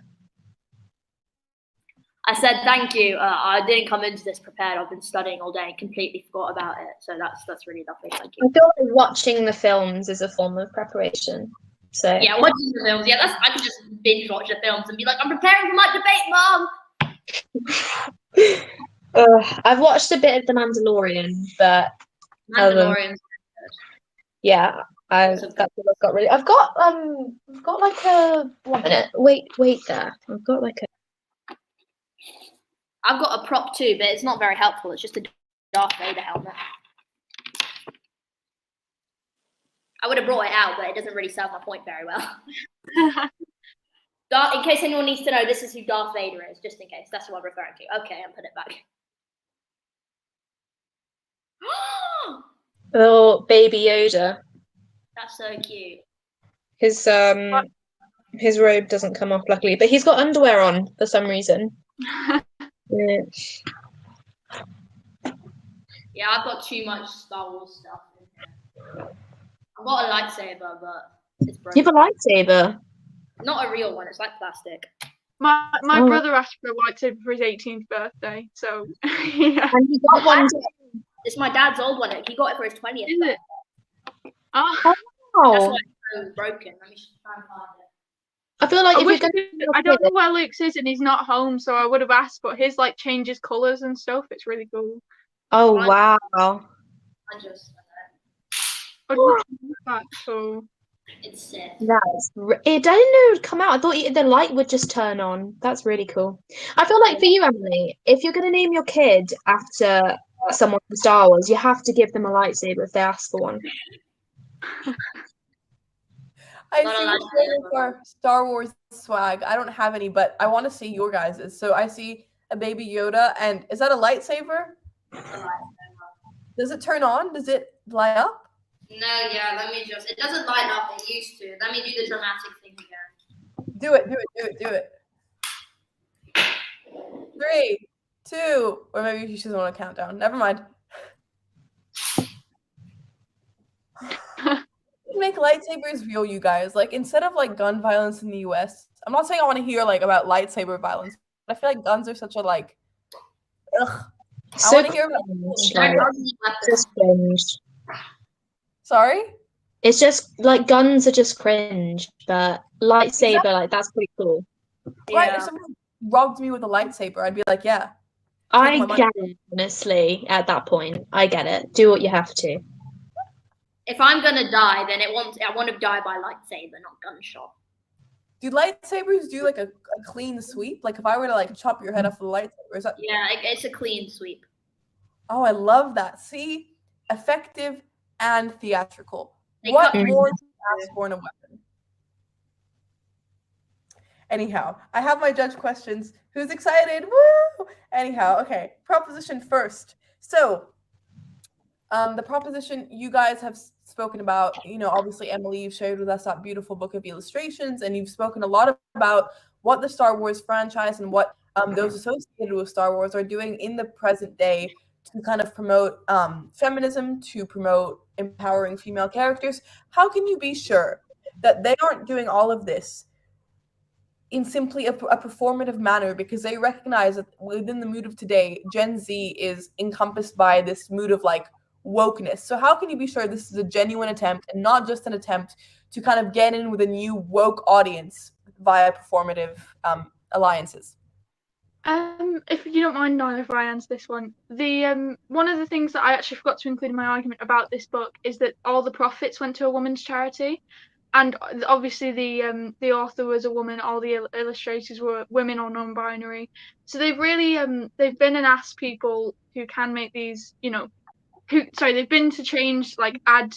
I said thank you. I didn't come into this prepared. I've been studying all day and completely forgot about it. So that's really lovely. Thank I you. feel like watching the films is a form of preparation. So Yeah, watching the films. Yeah, I could just binge watch the films and be like, I'm preparing for my debate, Mom. I've watched a bit of The Mandalorian, but Mandalorian. yeah, that's what I've got really. I've got like a 1 minute. Wait there. I've got like a. I've got a prop too, but it's not very helpful. It's just a Darth Vader helmet. I would have brought it out, but it doesn't really serve my point very well. In case anyone needs to know, this is who Darth Vader is, just in case. That's what I'm referring to. Okay, I'm putting it back. Little baby Yoda. That's so cute. His robe doesn't come off, luckily, but he's got underwear on for some reason. Yeah. Yeah, I've got too much Star Wars stuff in here. I've got a lightsaber, but it's broken. You have a lightsaber? Not a real one. It's like plastic. My brother asked for a lightsaber for his 18th birthday, so yeah. And he got one. It's my dad's old one. He got it for his 20th. Is it? Oh. That's why it's so broken. Let me try and find it. I feel like I don't know where Luke's is, and he's not home, so I would have asked. But his like changes colours and stuff. It's really cool. Oh wow! I just. So it's sick. I didn't know it would come out. I thought the light would just turn on. That's really cool. I feel like for you, Emily, if you're going to name your kid after someone from Star Wars, you have to give them a lightsaber if they ask for one. I see for Star Wars swag. I don't have any, but I want to see your guys's. So I see a baby Yoda, and is that a lightsaber? Does it turn on? Does it light up? No, yeah, let me just. It doesn't light up. It used to. Let me do the dramatic thing again. Do it. 3, 2, or maybe she doesn't want to count down. Never mind. Make lightsabers real, you guys. Like, instead of like gun violence in the US, I'm not saying I want to hear like about lightsaber violence, but I feel like guns are such a like ugh. I want to hear about just cringe. Sorry? It's just like guns are just cringe, but lightsaber, like that's pretty cool. Right, if someone robbed me with a lightsaber, I'd be like, yeah. I get it, honestly, at that point. I get it. Do what you have to. If I'm gonna die, then I want to die by lightsaber, not gunshot. Do lightsabers do like a clean sweep? Like if I were to like chop your head off with a lightsaber, is that? Yeah, it's a clean sweep. Oh, I love that. See, effective and theatrical. They what cut more to ask for in a weapon? Anyhow, I have my judge questions. Who's excited? Woo! Anyhow, okay. Proposition first. So, the proposition you guys have spoken about, obviously, Emily, you've shared with us that beautiful book of illustrations, and you've spoken a lot about what the Star Wars franchise and what those associated with Star Wars are doing in the present day to kind of promote feminism, to promote empowering female characters. How can you be sure that they aren't doing all of this in simply a performative manner, because they recognize that within the mood of today, Gen Z is encompassed by this mood of like wokeness? So how can you be sure this is a genuine attempt and not just an attempt to kind of get in with a new woke audience via performative alliances? If you don't mind, Niall, if I answer this one, the one of the things that I actually forgot to include in my argument about this book is that all the profits went to a women's charity. and obviously the author was a woman. All the illustrators were women or non-binary. So they've really they've been and asked people who can make these, they've been to change, like, add.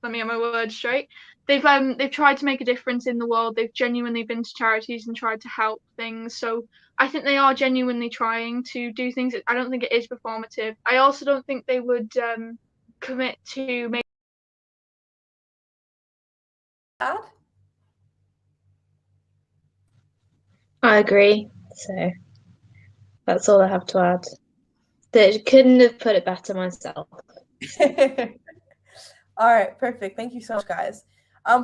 Let me get my words straight. They've tried to make a difference in the world. They've genuinely been to charities and tried to help things. So I think they are genuinely trying to do things. I don't think it is performative. I also don't think they would commit to make. Add? I agree. So that's all I have to add. That couldn't have put it better myself. All right, perfect. Thank you so much, guys.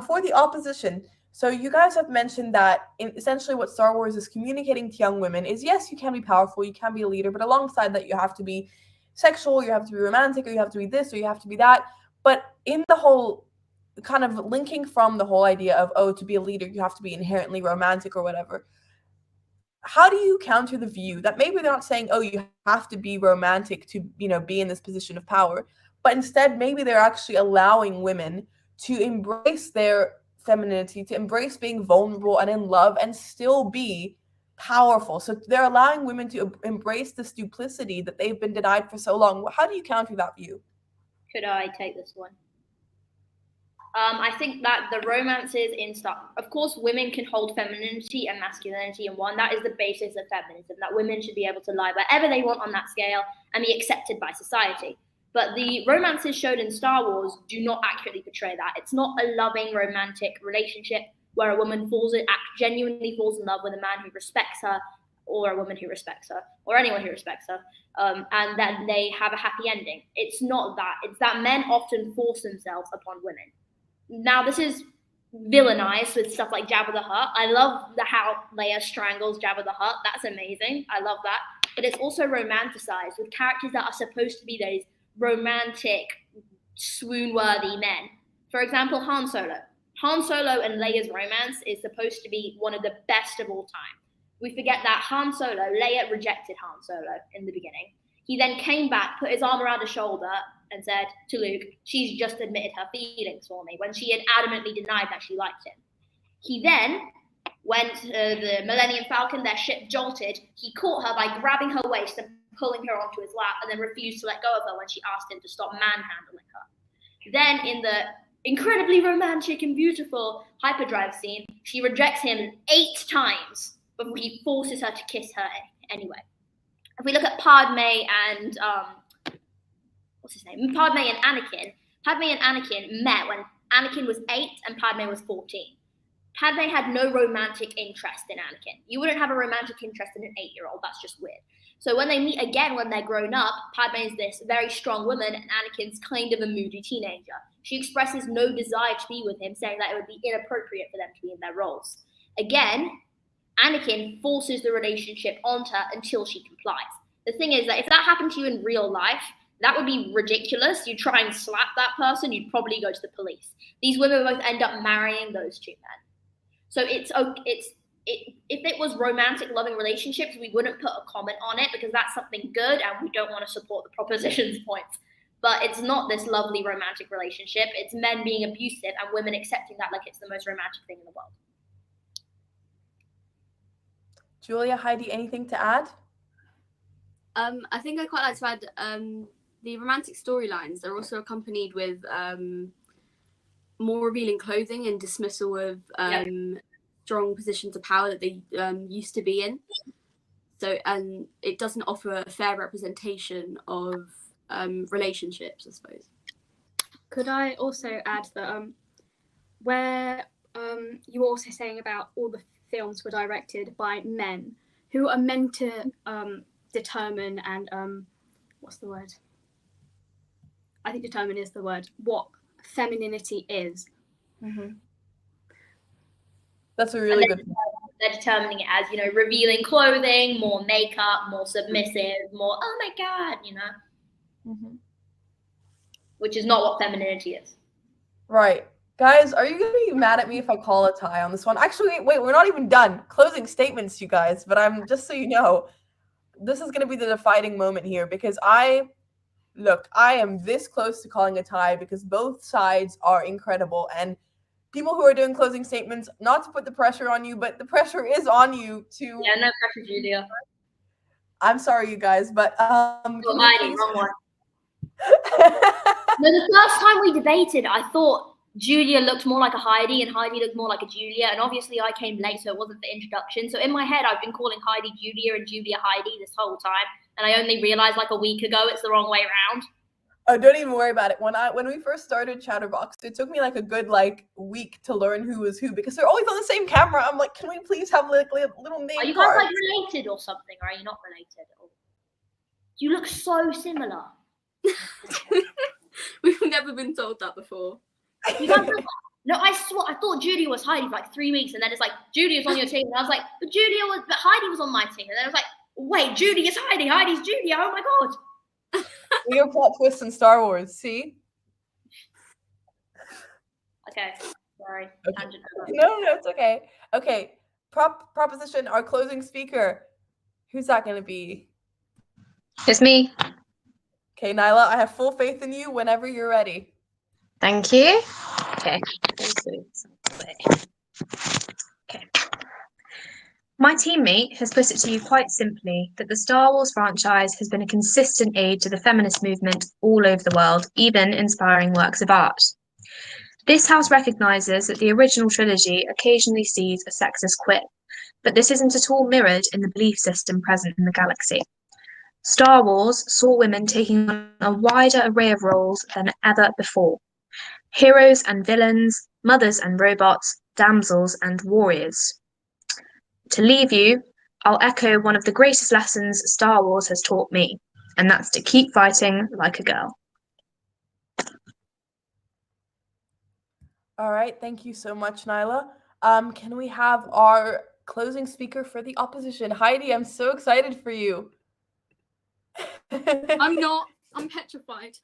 For the opposition, so you guys have mentioned that essentially what Star Wars is communicating to young women is, yes, you can be powerful, you can be a leader, but alongside that, you have to be sexual, you have to be romantic, or you have to be this, or you have to be that. But in the whole kind of linking from the whole idea of, oh, to be a leader, you have to be inherently romantic or whatever. How do you counter the view that maybe they're not saying, oh, you have to be romantic to, be in this position of power, but instead maybe they're actually allowing women to embrace their femininity, to embrace being vulnerable and in love and still be powerful. So they're allowing women to embrace this duplicity that they've been denied for so long. How do you counter that view? Could I take this one? I think that the romances in Star, of course, women can hold femininity and masculinity in one. That is the basis of feminism, that women should be able to lie wherever they want on that scale and be accepted by society. But the romances showed in Star Wars do not accurately portray that. It's not a loving, romantic relationship where a woman genuinely falls in love with a man who respects her, or a woman who respects her, or anyone who respects her, and then they have a happy ending. It's not that. It's that men often force themselves upon women. Now, this is villainized with stuff like Jabba the Hutt. I love how Leia strangles Jabba the Hutt. That's amazing. I love that. But it's also romanticized with characters that are supposed to be those romantic, swoon-worthy men. For example, Han Solo. Han Solo and Leia's romance is supposed to be one of the best of all time. We forget that Leia rejected Han Solo in the beginning. He then came back, put his arm around her shoulder, and said to Luke, she's just admitted her feelings for me, when she had adamantly denied that she liked him. He then went to the Millennium Falcon, their ship jolted, he caught her by grabbing her waist and pulling her onto his lap, and then refused to let go of her when she asked him to stop manhandling her. Then in the incredibly romantic and beautiful hyperdrive scene, she rejects him 8 times before he forces her to kiss her anyway. If we look at Padme and Padme and Anakin. Padme and Anakin met when Anakin was 8 and Padme was 14. Padme had no romantic interest in Anakin. You wouldn't have a romantic interest in an 8-year-old. That's just weird. So when they meet again when they're grown up, Padme is this very strong woman and Anakin's kind of a moody teenager. She expresses no desire to be with him, saying that it would be inappropriate for them to be in their roles. Again, Anakin forces the relationship onto her until she complies. The thing is that if that happened to you in real life, that would be ridiculous. You'd try and slap that person, you'd probably go to the police. These women both end up marrying those 2 men. So if it was romantic, loving relationships, we wouldn't put a comment on it because that's something good and we don't want to support the proposition's points. But it's not this lovely romantic relationship. It's men being abusive and women accepting that like it's the most romantic thing in the world. Julia, Heidi, anything to add? I think I quite like to add the romantic storylines are also accompanied with more revealing clothing and dismissal of strong positions of power that they used to be in. So, and it doesn't offer a fair representation of relationships, I suppose. Could I also add that where you were also saying about all the films were directed by men who are meant to determine and what's the word? I think determine is the word. What femininity is. Mm-hmm. That's a really good point. They're determining it as, revealing clothing, more makeup, more submissive, more, oh my God, Mm-hmm. Which is not what femininity is. Right. Guys, are you going to be mad at me if I call a tie on this one? Actually, wait, we're not even done. Closing statements, you guys, but I'm just so you know, this is going to be the defining moment here because I am this close to calling a tie because both sides are incredible and people who are doing closing statements, not to put the pressure on you, but the pressure is on you to. Yeah, no pressure, Julia. I'm sorry, you guys, but You're can we hiding, please? wrong one. No, the first time we debated, I thought Julia looked more like a Heidi and Heidi looked more like a Julia. And obviously I came late, so it wasn't the introduction. So in my head, I've been calling Heidi Julia and Julia Heidi this whole time. And I only realized like a week ago it's the wrong way around. Oh, don't even worry about it. When we first started Chatterbox, it took me like a good week to learn who was who because they're always on the same camera. I'm like, can we please have like little name Are you cards? guys like related or something, or are you not related? You look so similar. We've never been told that before. You guys look, no, I thought Julia was Heidi for like 3 weeks, and then it's like Julia's on your team, and I was like, but Heidi was on my team, and then I was like, wait, Judy is Heidi, Heidi's Julia. Oh my god. Weird plot twists in Star Wars. See? Okay, sorry. Okay. Tangent over. No, it's okay. Okay, proposition. Our closing speaker. Who's that going to be? It's me. Okay, Nyla, I have full faith in you whenever you're ready. Thank you. Okay. Okay. My teammate has put it to you quite simply that the Star Wars franchise has been a consistent aid to the feminist movement all over the world, even inspiring works of art. This house recognises that the original trilogy occasionally sees a sexist quip, but this isn't at all mirrored in the belief system present in the galaxy. Star Wars saw women taking on a wider array of roles than ever before. Heroes and villains, mothers and robots, damsels and warriors. To leave you, I'll echo one of the greatest lessons Star Wars has taught me, and that's to keep fighting like a girl. All right, thank you so much, Nyla. Can we have our closing speaker for the opposition? Heidi, I'm so excited for you. I'm not. I'm petrified.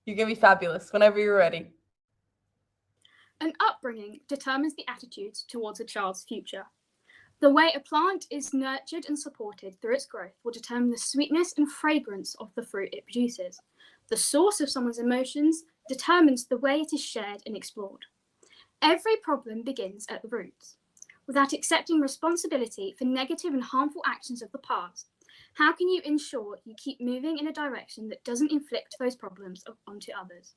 You're going to be fabulous whenever you're ready. An upbringing determines the attitudes towards a child's future. The way a plant is nurtured and supported through its growth will determine the sweetness and fragrance of the fruit it produces. The source of someone's emotions determines the way it is shared and explored. Every problem begins at the roots. Without accepting responsibility for negative and harmful actions of the past, how can you ensure you keep moving in a direction that doesn't inflict those problems onto others?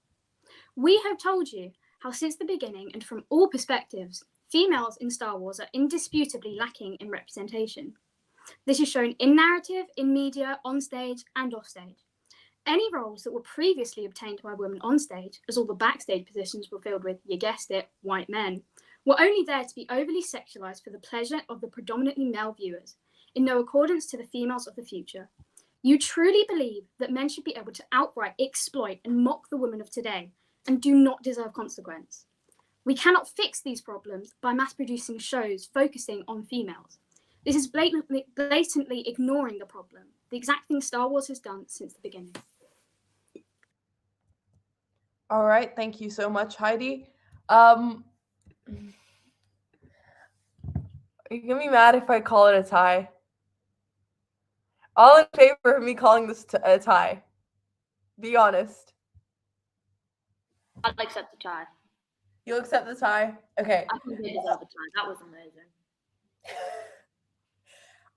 We have told you how since the beginning and from all perspectives, females in Star Wars are indisputably lacking in representation. This is shown in narrative, in media, on stage and off stage. Any roles that were previously obtained by women on stage, as all the backstage positions were filled with, you guessed it, white men, were only there to be overly sexualized for the pleasure of the predominantly male viewers, in no accordance to the females of the future. You truly believe that men should be able to outright exploit and mock the women of today, and do not deserve consequence. We cannot fix these problems by mass-producing shows focusing on females. This is blatantly ignoring the problem, the exact thing Star Wars has done since the beginning. All right, thank you so much, Heidi. Are you gonna be mad if I call it a tie? All in favor of me calling this a tie? Be honest. I'll accept the tie. You'll accept the tie? Okay. I think they deserve a tie. That was amazing.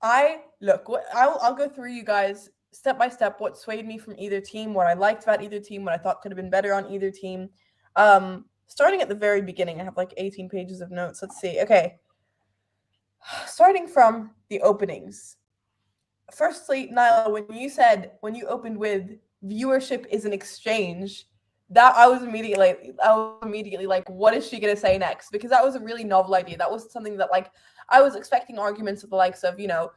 I'll go through you guys step by step what swayed me from either team, what I liked about either team, what I thought could have been better on either team. Starting at the very beginning, I have like 18 pages of notes. Let's see. Okay. Starting from the openings. Firstly, Nyla, when you opened with viewership is an exchange, that I was immediately like, what is she gonna say next? Because that was a really novel idea. That was something that like I was expecting arguments of the likes of, the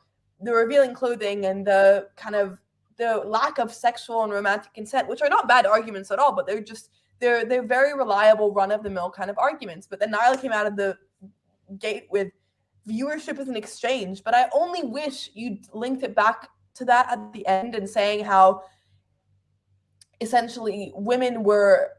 revealing clothing and the kind of the lack of sexual and romantic consent, which are not bad arguments at all, but they're very reliable run-of-the-mill kind of arguments. But then Nyla came out of the gate with viewership is an exchange, but I only wish you'd linked it back to that at the end and saying how essentially women were,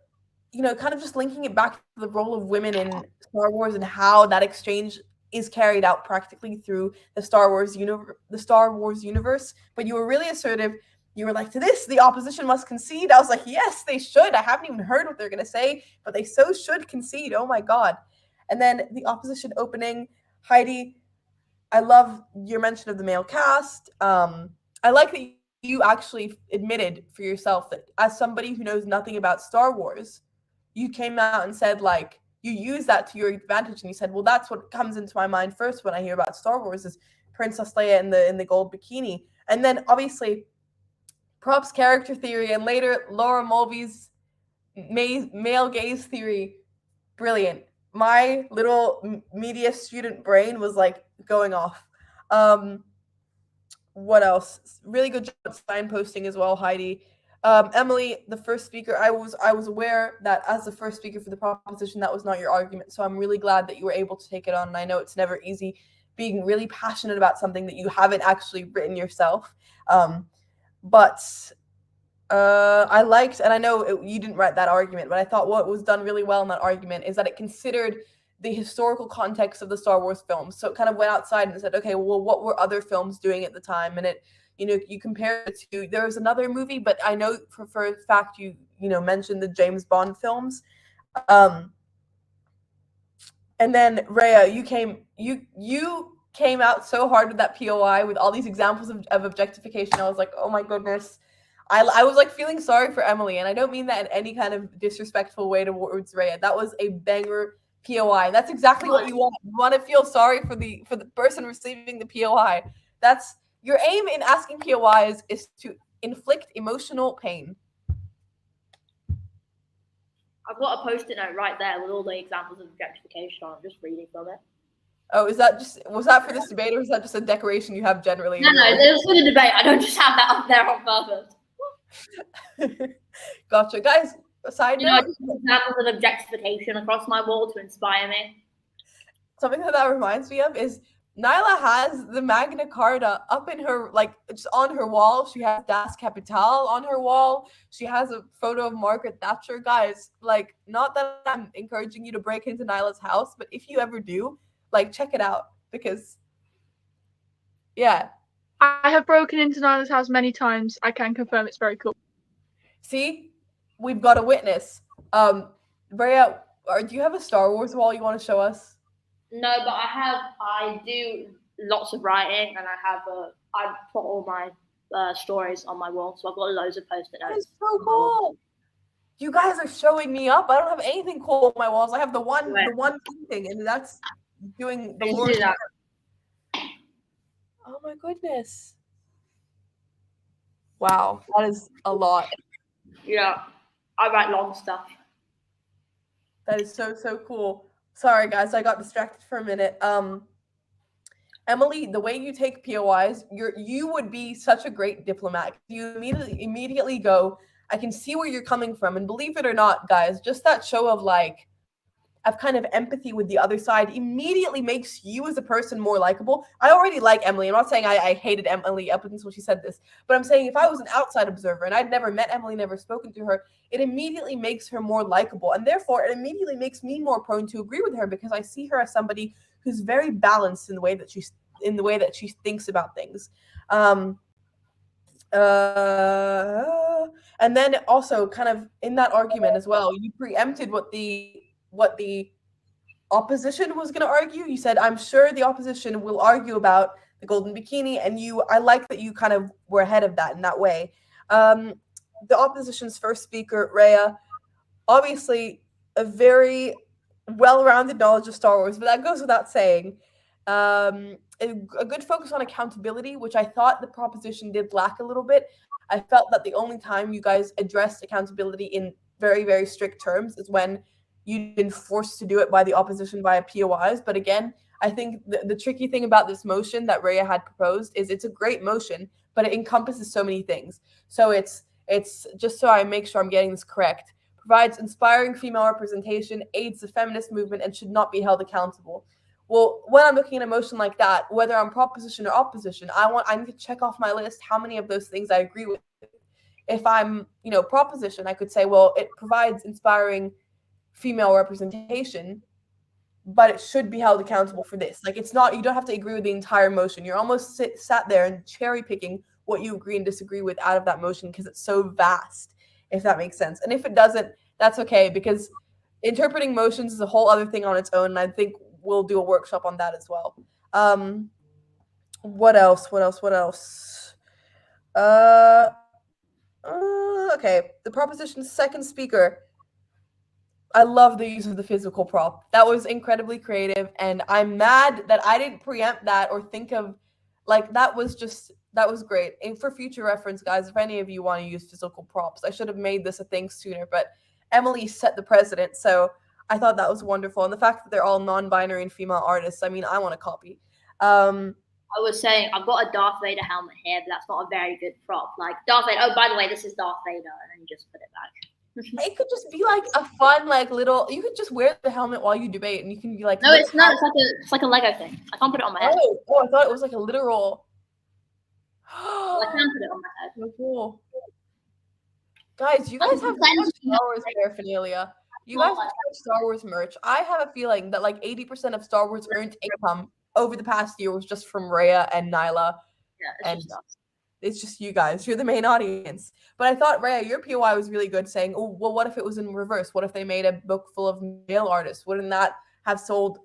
kind of just linking it back to the role of women in Star Wars and how that exchange is carried out practically through the Star Wars universe. But you were really assertive you were like, to this, the opposition must concede. I was like, yes, they should. I haven't even heard what they're going to say, but they so should concede. Oh my God. And then the opposition opening, Heidi, I love your mention of the male cast. I like that you actually admitted for yourself that as somebody who knows nothing about Star Wars, you came out and said, like, you use that to your advantage, and you said, well, that's what comes into my mind first when I hear about Star Wars is Princess Leia in the gold bikini. And then obviously props character theory, and later Laura Mulvey's male gaze theory. Brilliant. My little media student brain was like going off. What else? Really good job at signposting as well, Heidi. Emily, the first speaker, I was aware that as the first speaker for the proposition, that was not your argument. So I'm really glad that you were able to take it on. And I know it's never easy being really passionate about something that you haven't actually written yourself. But I liked, and I know you didn't write that argument, but I thought what was done really well in that argument is that it considered the historical context of the Star Wars films. So it kind of went outside and said, okay, well, what were other films doing at the time? And it, you compare it to, there was another movie, but I know for a fact you mentioned the James Bond films. And then Rayya, you came out so hard with that POI with all these examples of objectification. I was like, oh my goodness. I was like feeling sorry for Emily, and I don't mean that in any kind of disrespectful way towards Rayya. That was a banger POI. That's exactly what you want. You want to feel sorry for the person receiving the POI. That's your aim in asking POIs, is to inflict emotional pain. I've got a post-it note right there with all the examples of objectification. I'm just reading from it. Oh, was that for this debate, or is that just a decoration you have generally? No, there's for the debate. I don't just have that up there on purpose. Gotcha, guys. Side note, examples of objectification across my wall to inspire me. Something that reminds me of is Nyla has the Magna Carta up in her, like, just on her wall. She has Das Kapital on her wall. She has a photo of Margaret Thatcher. Guys, like, not that I'm encouraging you to break into Nyla's house, but if you ever do, like, check it out, because, yeah. I have broken into Nyla's house many times. I can confirm it's very cool. See, we've got a witness. Rayya, do you have a Star Wars wall you want to show us? No, but I do lots of writing, and I put all my stories on my wall, so I've got loads of post-it notes. That is so cool. You guys are showing me up. I don't have anything cool on my walls. I have the one thing, and that's doing the Lord's work. Oh my goodness. Wow, that is a lot. Yeah, I write long stuff. That is so cool. Sorry guys, I got distracted for a minute. Emily, the way you take POIs, you would be such a great diplomat. You immediately go, I can see where you're coming from, and believe it or not, guys, just that show of like of kind of empathy with the other side immediately makes you as a person more likable. I already like Emily. I'm not saying I hated Emily up until she said this, but I'm saying if I was an outside observer and I'd never met Emily, never spoken to her, it immediately makes her more likable. And therefore, it immediately makes me more prone to agree with her, because I see her as somebody who's very balanced in the way that she thinks about things. And then also kind of in that argument as well, you preempted what the opposition was going to argue. You said, I'm sure the opposition will argue about the golden bikini, and I like that you kind of were ahead of that in that way. The opposition's first speaker, Rayya, obviously a very well-rounded knowledge of Star Wars, but that goes without saying. A good focus on accountability, which I thought the proposition did lack a little bit. I felt that the only time you guys addressed accountability in very, very strict terms is when you've been forced to do it by the opposition via POIs. But again, I think the tricky thing about this motion that Rayya had proposed is it's a great motion, but it encompasses so many things. So it's just so I make sure I'm getting this correct, provides inspiring female representation, aids the feminist movement, and should not be held accountable. Well, when I'm looking at a motion like that, whether I'm proposition or opposition, I need to check off my list how many of those things I agree with. If I'm, proposition, I could say, well, it provides inspiring female representation, but it should be held accountable for this. Like, it's not, you don't have to agree with the entire motion. You're almost sat there and cherry picking what you agree and disagree with out of that motion because it's so vast, if that makes sense. And if it doesn't, that's okay, because interpreting motions is a whole other thing on its own, and I think we'll do a workshop on that as well. What else? Okay, the proposition's second speaker. I love the use of the physical prop. That was incredibly creative, and I'm mad that I didn't preempt that or think of, like, that was great. And for future reference, guys, if any of you want to use physical props, I should have made this a thing sooner, but Emily set the precedent, so I thought that was wonderful. And the fact that they're all non-binary and female artists, I mean, I want a copy. I was saying, I've got a Darth Vader helmet here, but that's not a very good prop. Like, Darth Vader, oh, by the way, this is Darth Vader, and then you just put it back. It could just be like a fun, like, little, you could just wear the helmet while you debate, and you can be like, no, it's not. It's like a Lego thing. I can't put it on my head. Oh, I thought it was like a literal. I can put it on my head. So cool. Guys, you guys have so much Star Wars paraphernalia. You guys have so much Star Wars merch. I have a feeling that like 80% of Star Wars earned income over the past year was just from Rayya and Nyla. Yeah, it's just you guys. You're the main audience. But I thought, Rayya, your POI was really good, saying, oh, well, what if it was in reverse? What if they made a book full of male artists? Wouldn't that have sold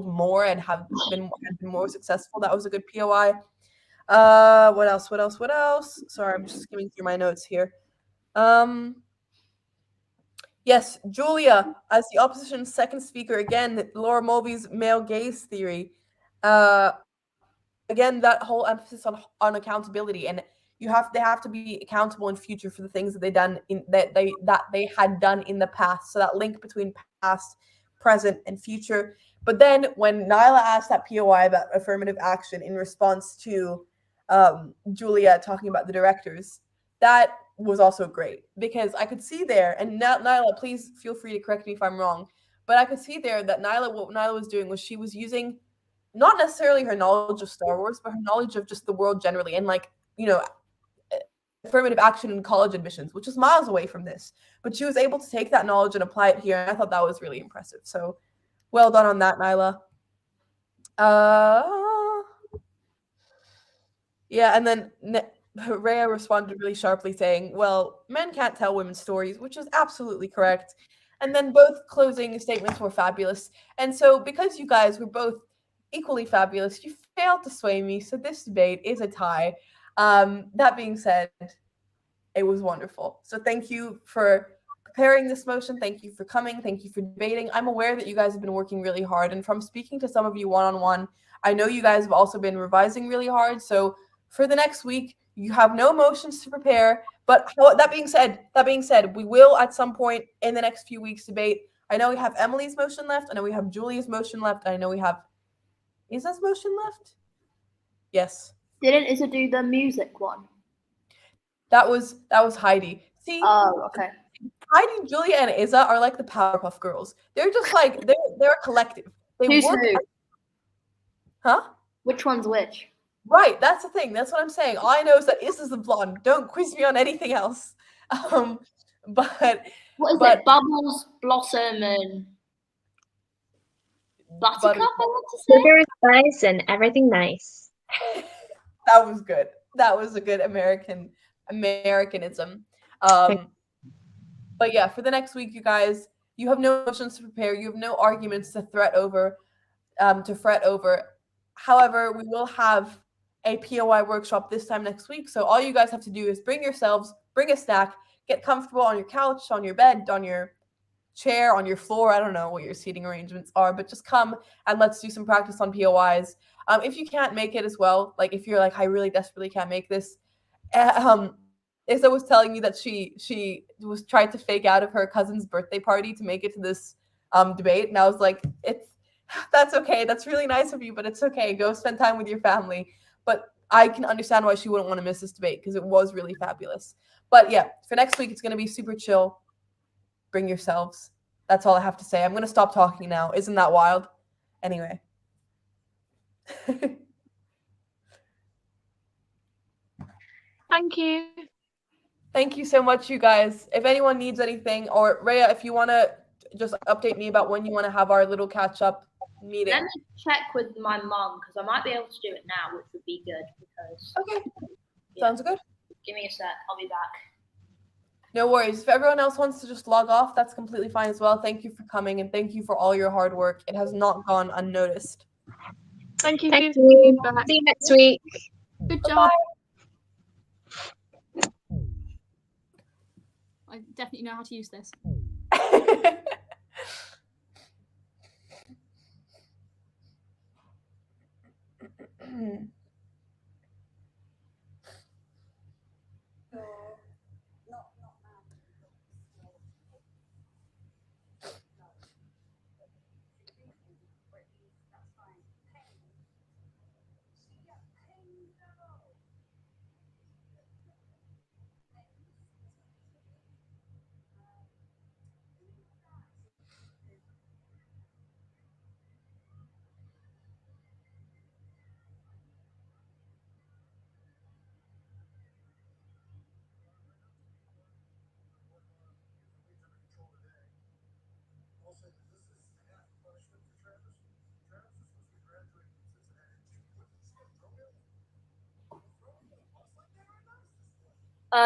more and have been more successful? That was a good POI. What else? Sorry, I'm just skimming through my notes here. Yes, Julia, as the opposition's second speaker, again, Laura Mulvey's male gaze theory. Again, that whole emphasis on accountability, and they have to be accountable in future for the things that they had done in the past. So that link between past, present, and future. But then when Nyla asked that POI about affirmative action in response to Julia talking about the directors, that was also great, because I could see there, and Nyla, please feel free to correct me if I'm wrong, but I could see there that what Nyla was doing was she was using not necessarily her knowledge of Star Wars, but her knowledge of just the world generally, and like, affirmative action in college admissions, which is miles away from this. But she was able to take that knowledge and apply it here, and I thought that was really impressive. So well done on that, Nyla. Yeah, and then Rayya responded really sharply saying, well, men can't tell women's stories, which is absolutely correct. And then both closing statements were fabulous. And so because you guys were both equally fabulous, you failed to sway me, so this debate is a tie. That being said, it was wonderful. So thank you for preparing this motion. Thank you for coming. Thank you for debating. I'm aware that you guys have been working really hard, and from speaking to some of you one-on-one, I know you guys have also been revising really hard. So for the next week, you have no motions to prepare. But that being said, we will at some point in the next few weeks debate. I know we have Emily's motion left. I know we have Julia's motion left. I know we have Isa's motion left. Yes. Didn't Isa do the music one? That was Heidi. See? Oh, okay. Heidi, Julia, and Isa are like the Powerpuff Girls. They're just like they're a collective. Who's who? Huh? Which one's which? Right, that's the thing. That's what I'm saying. All I know is that Isa's the blonde. Don't quiz me on anything else. But what is it? Bubbles, Blossom, and Buttercup, I want to say. Sugar is nice and everything nice. That was good. That was a good Americanism. But yeah, for the next week, you guys, you have no motions to prepare. You have no arguments to fret over. However, we will have a POI workshop this time next week. So all you guys have to do is bring yourselves, bring a snack, get comfortable on your couch, on your bed, on your chair, on your floor. I don't know what your seating arrangements are, but just come and let's do some practice on POIs. If you can't make it as well, like if you're like, I really desperately can't make this, Isa was telling me that she was trying to fake out of her cousin's birthday party to make it to this debate, and I was like, that's okay. That's really nice of you, but it's okay. Go spend time with your family. But I can understand why she wouldn't want to miss this debate because it was really fabulous. But yeah, for next week, it's going to be super chill. Bring yourselves. That's all I have to say. I'm going to stop talking now. Isn't that wild? Anyway. Thank you. Thank you so much, you guys. If anyone needs anything, or Rayya, if you want to just update me about when you want to have our little catch up Let meeting. me check with my mum because I might be able to do it now, which would be good because Okay, yeah. sounds good. Give me a sec. I'll be back. No worries. If everyone else wants to just log off, that's completely fine as well. Thank you for coming and thank you for all your hard work. It has not gone unnoticed. Thank you Thank for you. your feedback. See you next week. Good job. I definitely know how to use this.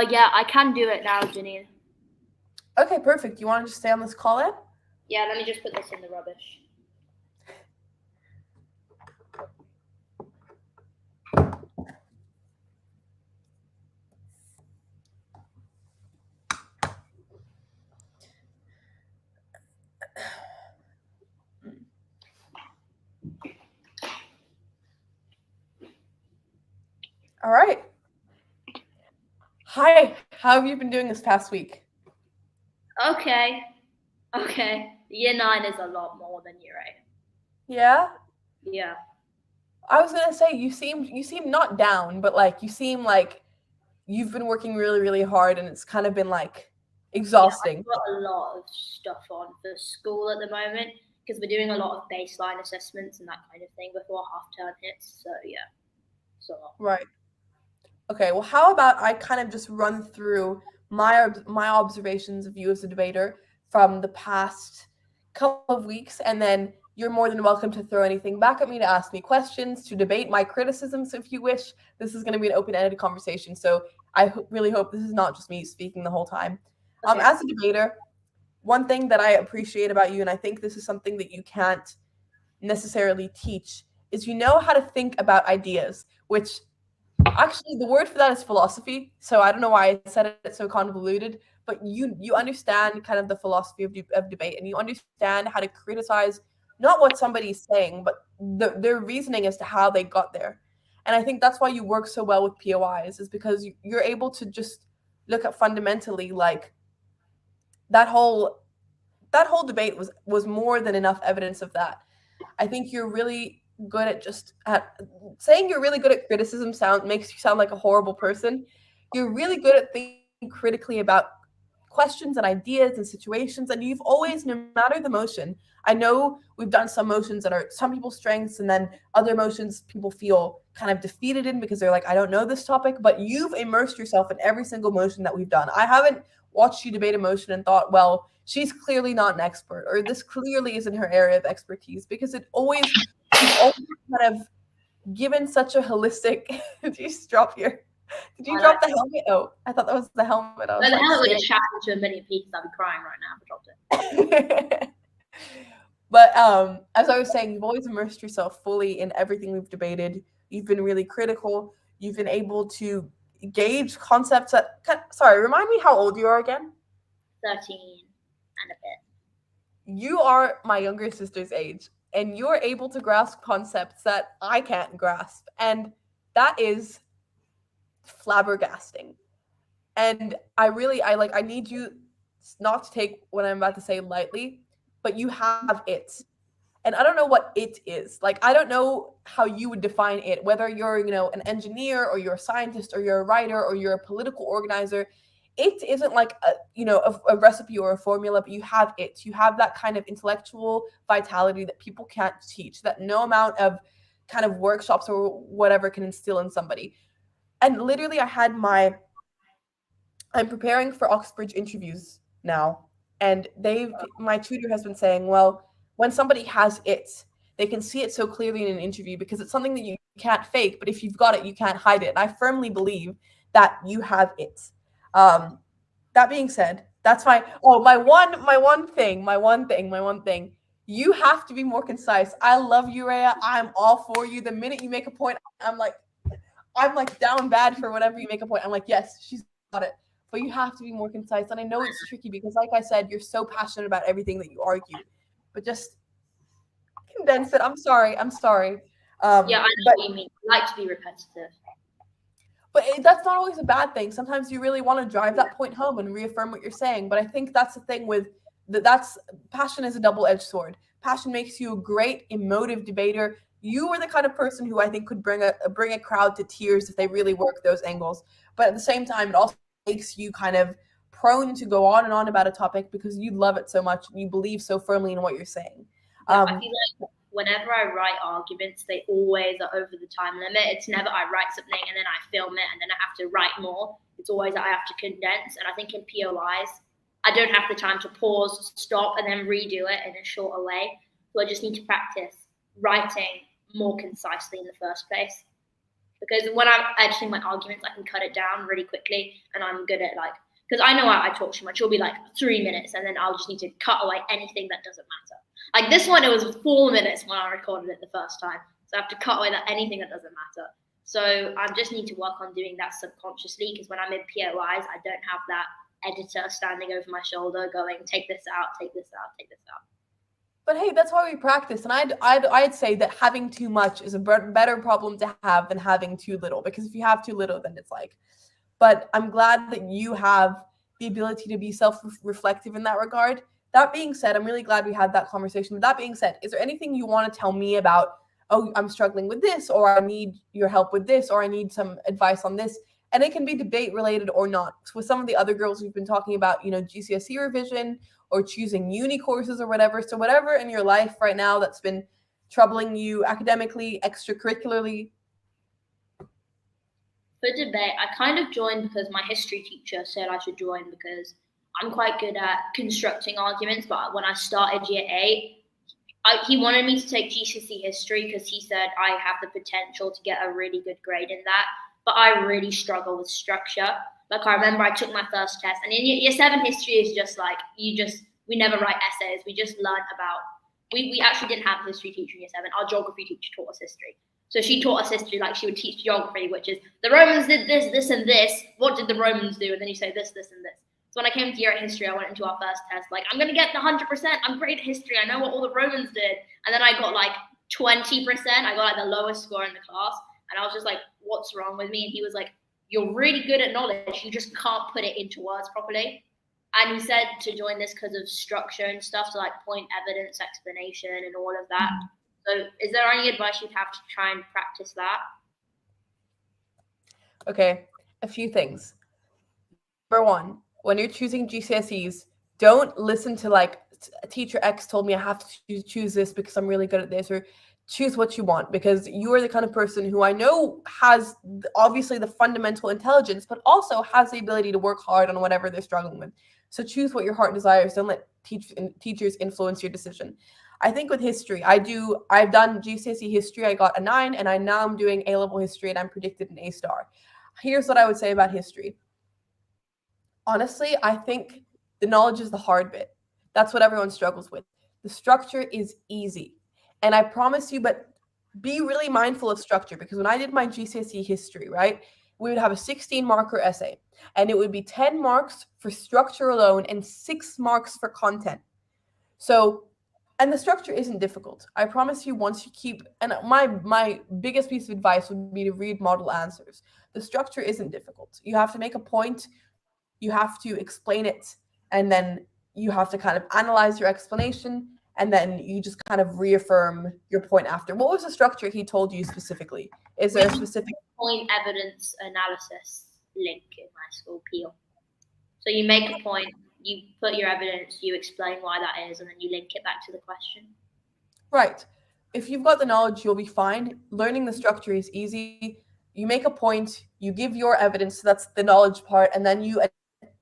Yeah, I can do it now, Janine. Okay, perfect. You want to just stay on this call in? Yeah, let me just put this in the rubbish. All right. Hi, how have you been doing this past week? Okay. Year 9 is a lot more than year 8. Yeah? Yeah. I was gonna say you seem not down, but like you seem like you've been working really, really hard and it's kind of been like exhausting. I've got a lot of stuff on for school at the moment because we're doing a lot of baseline assessments and that kind of thing before half term hits. So yeah, it's a lot. Right. Okay, well, how about I kind of just run through my observations of you as a debater from the past couple of weeks, and then you're more than welcome to throw anything back at me, to ask me questions, to debate my criticisms if you wish. This is going to be an open-ended conversation, so I really hope this is not just me speaking the whole time. Okay. As a debater, one thing that I appreciate about you, and I think this is something that you can't necessarily teach, is you know how to think about ideas, which actually the word for that is philosophy. So I don't know why I said it so convoluted, but you understand kind of the philosophy of debate, and you understand how to criticize not what somebody's saying, but their reasoning as to how they got there. And I think that's why you work so well with POIs, is because you're able to just look at fundamentally like that whole debate was more than enough evidence of that. I think you're really good at just at saying you're really good at criticism makes you sound like a horrible person. You're really good at thinking critically about questions and ideas and situations, and you've always, no matter the motion, I know we've done some motions that are some people's strengths and then other motions people feel kind of defeated in because they're like, I don't know this topic, but you've immersed yourself in every single motion that we've done. I haven't watched you debate a motion and thought, well, she's clearly not an expert, or this clearly isn't her area of expertise, because you've always kind of given such a holistic did you just drop your did you drop the helmet? Oh, I thought that was the helmet. I was Well, the like, hell would have scared. shattered into a million pieces. I'd be crying right now if I dropped it. But as I was saying, you've always immersed yourself fully in everything we've debated. You've been really critical. You've been able to gauge concepts that, sorry, remind me how old you are again? 13 and a bit. You are my younger sister's age, and you're able to grasp concepts that I can't grasp. And that is flabbergasting. And I need you not to take what I'm about to say lightly, but you have it. And I don't know what it is. Like, I don't know how you would define it, whether you're, an engineer, or you're a scientist, or you're a writer, or you're a political organizer. It isn't like a recipe or a formula, but you have it. You have that kind of intellectual vitality that people can't teach, that no amount of kind of workshops or whatever can instill in somebody. And literally, I'm preparing for Oxbridge interviews now. and my tutor has been saying, well, when somebody has it, they can see it so clearly in an interview because it's something that you can't fake, but if you've got it, you can't hide it. And I firmly believe that you have it. That being said, that's my one thing. You have to be more concise. I love you, Rayya. I'm all for you. The minute you make a point, I'm like down bad for whenever you make a point. I'm like, yes, she's got it. But you have to be more concise. And I know it's tricky because, like I said, you're so passionate about everything that you argue. But just condense it. I'm sorry. I'm sorry. Yeah, I know But what you mean. I like to be repetitive. that's not always a bad thing. Sometimes you really want to drive that point home and reaffirm what you're saying. But I think that's the thing with that's passion is a double-edged sword. Passion makes you a great emotive debater. You are the kind of person who I think could bring a crowd to tears if they really work those angles. But at the same time, it also makes you kind of prone to go on and on about a topic because you love it so much and you believe so firmly in what you're saying. Yeah, I feel like whenever I write arguments, they always are over the time limit. It's never I write something and then I film it and then I have to write more. It's always that I have to condense. And I think in POIs, I don't have the time to pause, stop, and then redo it in a shorter way. So I just need to practice writing more concisely in the first place. Because when I'm editing my arguments, I can cut it down really quickly and I'm good at because I know I talk too much. It'll be like 3 minutes and then I'll just need to cut away anything that doesn't matter. Like this one, it was 4 minutes when I recorded it the first time. So I have to cut away anything that doesn't matter. So I just need to work on doing that subconsciously because when I'm in POIs, I don't have that editor standing over my shoulder going, take this out, take this out, take this out. But hey, that's why we practice. And I'd say that having too much is a better problem to have than having too little. Because if you have too little, then it's like, but I'm glad that you have the ability to be self-reflective in that regard. That being said, I'm really glad we had that conversation. With that being said, is there anything you want to tell me about, oh, I'm struggling with this, or I need your help with this, or I need some advice on this? And it can be debate related or not. So with some of the other girls we've been talking about, GCSE revision or choosing uni courses or whatever. So whatever in your life right now that's been troubling you academically, extracurricularly. For debate, I kind of joined because my history teacher said I should join because I'm quite good at constructing arguments. But when I started year 8, he wanted me to take GCSE history because he said I have the potential to get a really good grade in that. But I really struggle with structure. Like I remember I took my first test and in year 7 history is just like, we never write essays. We just learn about, we actually didn't have a history teacher in year 7. Our geography teacher taught us history. So she taught us history like she would teach geography, which is the Romans did this, this, and this. What did the Romans do? And then you say this, this, and this. So when I came to year 8 history, I went into our first test like, I'm going to get the 100%. I'm great at history. I know what all the Romans did. And then I got like 20%. I got like the lowest score in the class. And I was just like, what's wrong with me? And he was like, you're really good at knowledge. You just can't put it into words properly. And he said to join this because of structure and stuff, so like point evidence, explanation, and all of that. So is there any advice you'd have to try and practice that? Okay, a few things. Number 1, when you're choosing GCSEs, don't listen to like teacher X told me I have to choose this because I'm really good at this, or choose what you want, because you are the kind of person who I know has obviously the fundamental intelligence, but also has the ability to work hard on whatever they're struggling with. So choose what your heart desires. Don't let teachers influence your decision. I think with history, I've done GCSE history. I got a 9, and now I'm doing A-level history, and I'm predicted an A-star. Here's what I would say about history. Honestly, I think the knowledge is the hard bit. That's what everyone struggles with. The structure is easy. And I promise you, but be really mindful of structure, because when I did my GCSE history, right, we would have a 16-marker essay, and it would be 10 marks for structure alone and 6 marks for content. So, and the structure isn't difficult. I promise you, once you keep, and my biggest piece of advice would be to read model answers. The structure isn't difficult. You have to make a point, you have to explain it, and then you have to kind of analyze your explanation, and then you just kind of reaffirm your point after. What was the structure he told you specifically? Is there a specific point evidence analysis link in my school, Peel? So you make a point, you put your evidence, you explain why that is, and then you link it back to the question. Right. If you've got the knowledge, you'll be fine. Learning the structure is easy. You make a point, you give your evidence, so that's the knowledge part, and then you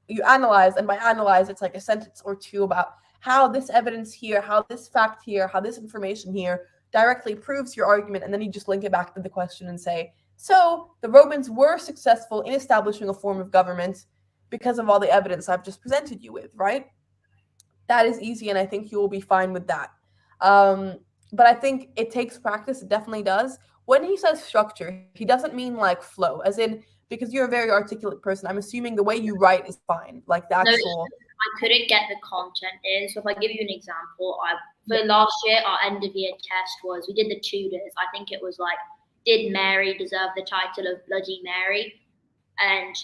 you analyze, and by analyze, it's like a sentence or two about how this evidence here, how this fact here, how this information here directly proves your argument, and then you just link it back to the question and say, so the Romans were successful in establishing a form of government because of all the evidence I've just presented you with, right? That is easy, and I think you will be fine with that. But I think it takes practice. It definitely does. When he says structure, he doesn't mean like flow, as in, because you're a very articulate person, I'm assuming the way you write is fine, like the No, actual. I couldn't get the content in. So if I give you an example, for last year, our end of year test was, we did the Tudors. I think it was like, did Mary deserve the title of Bloody Mary? And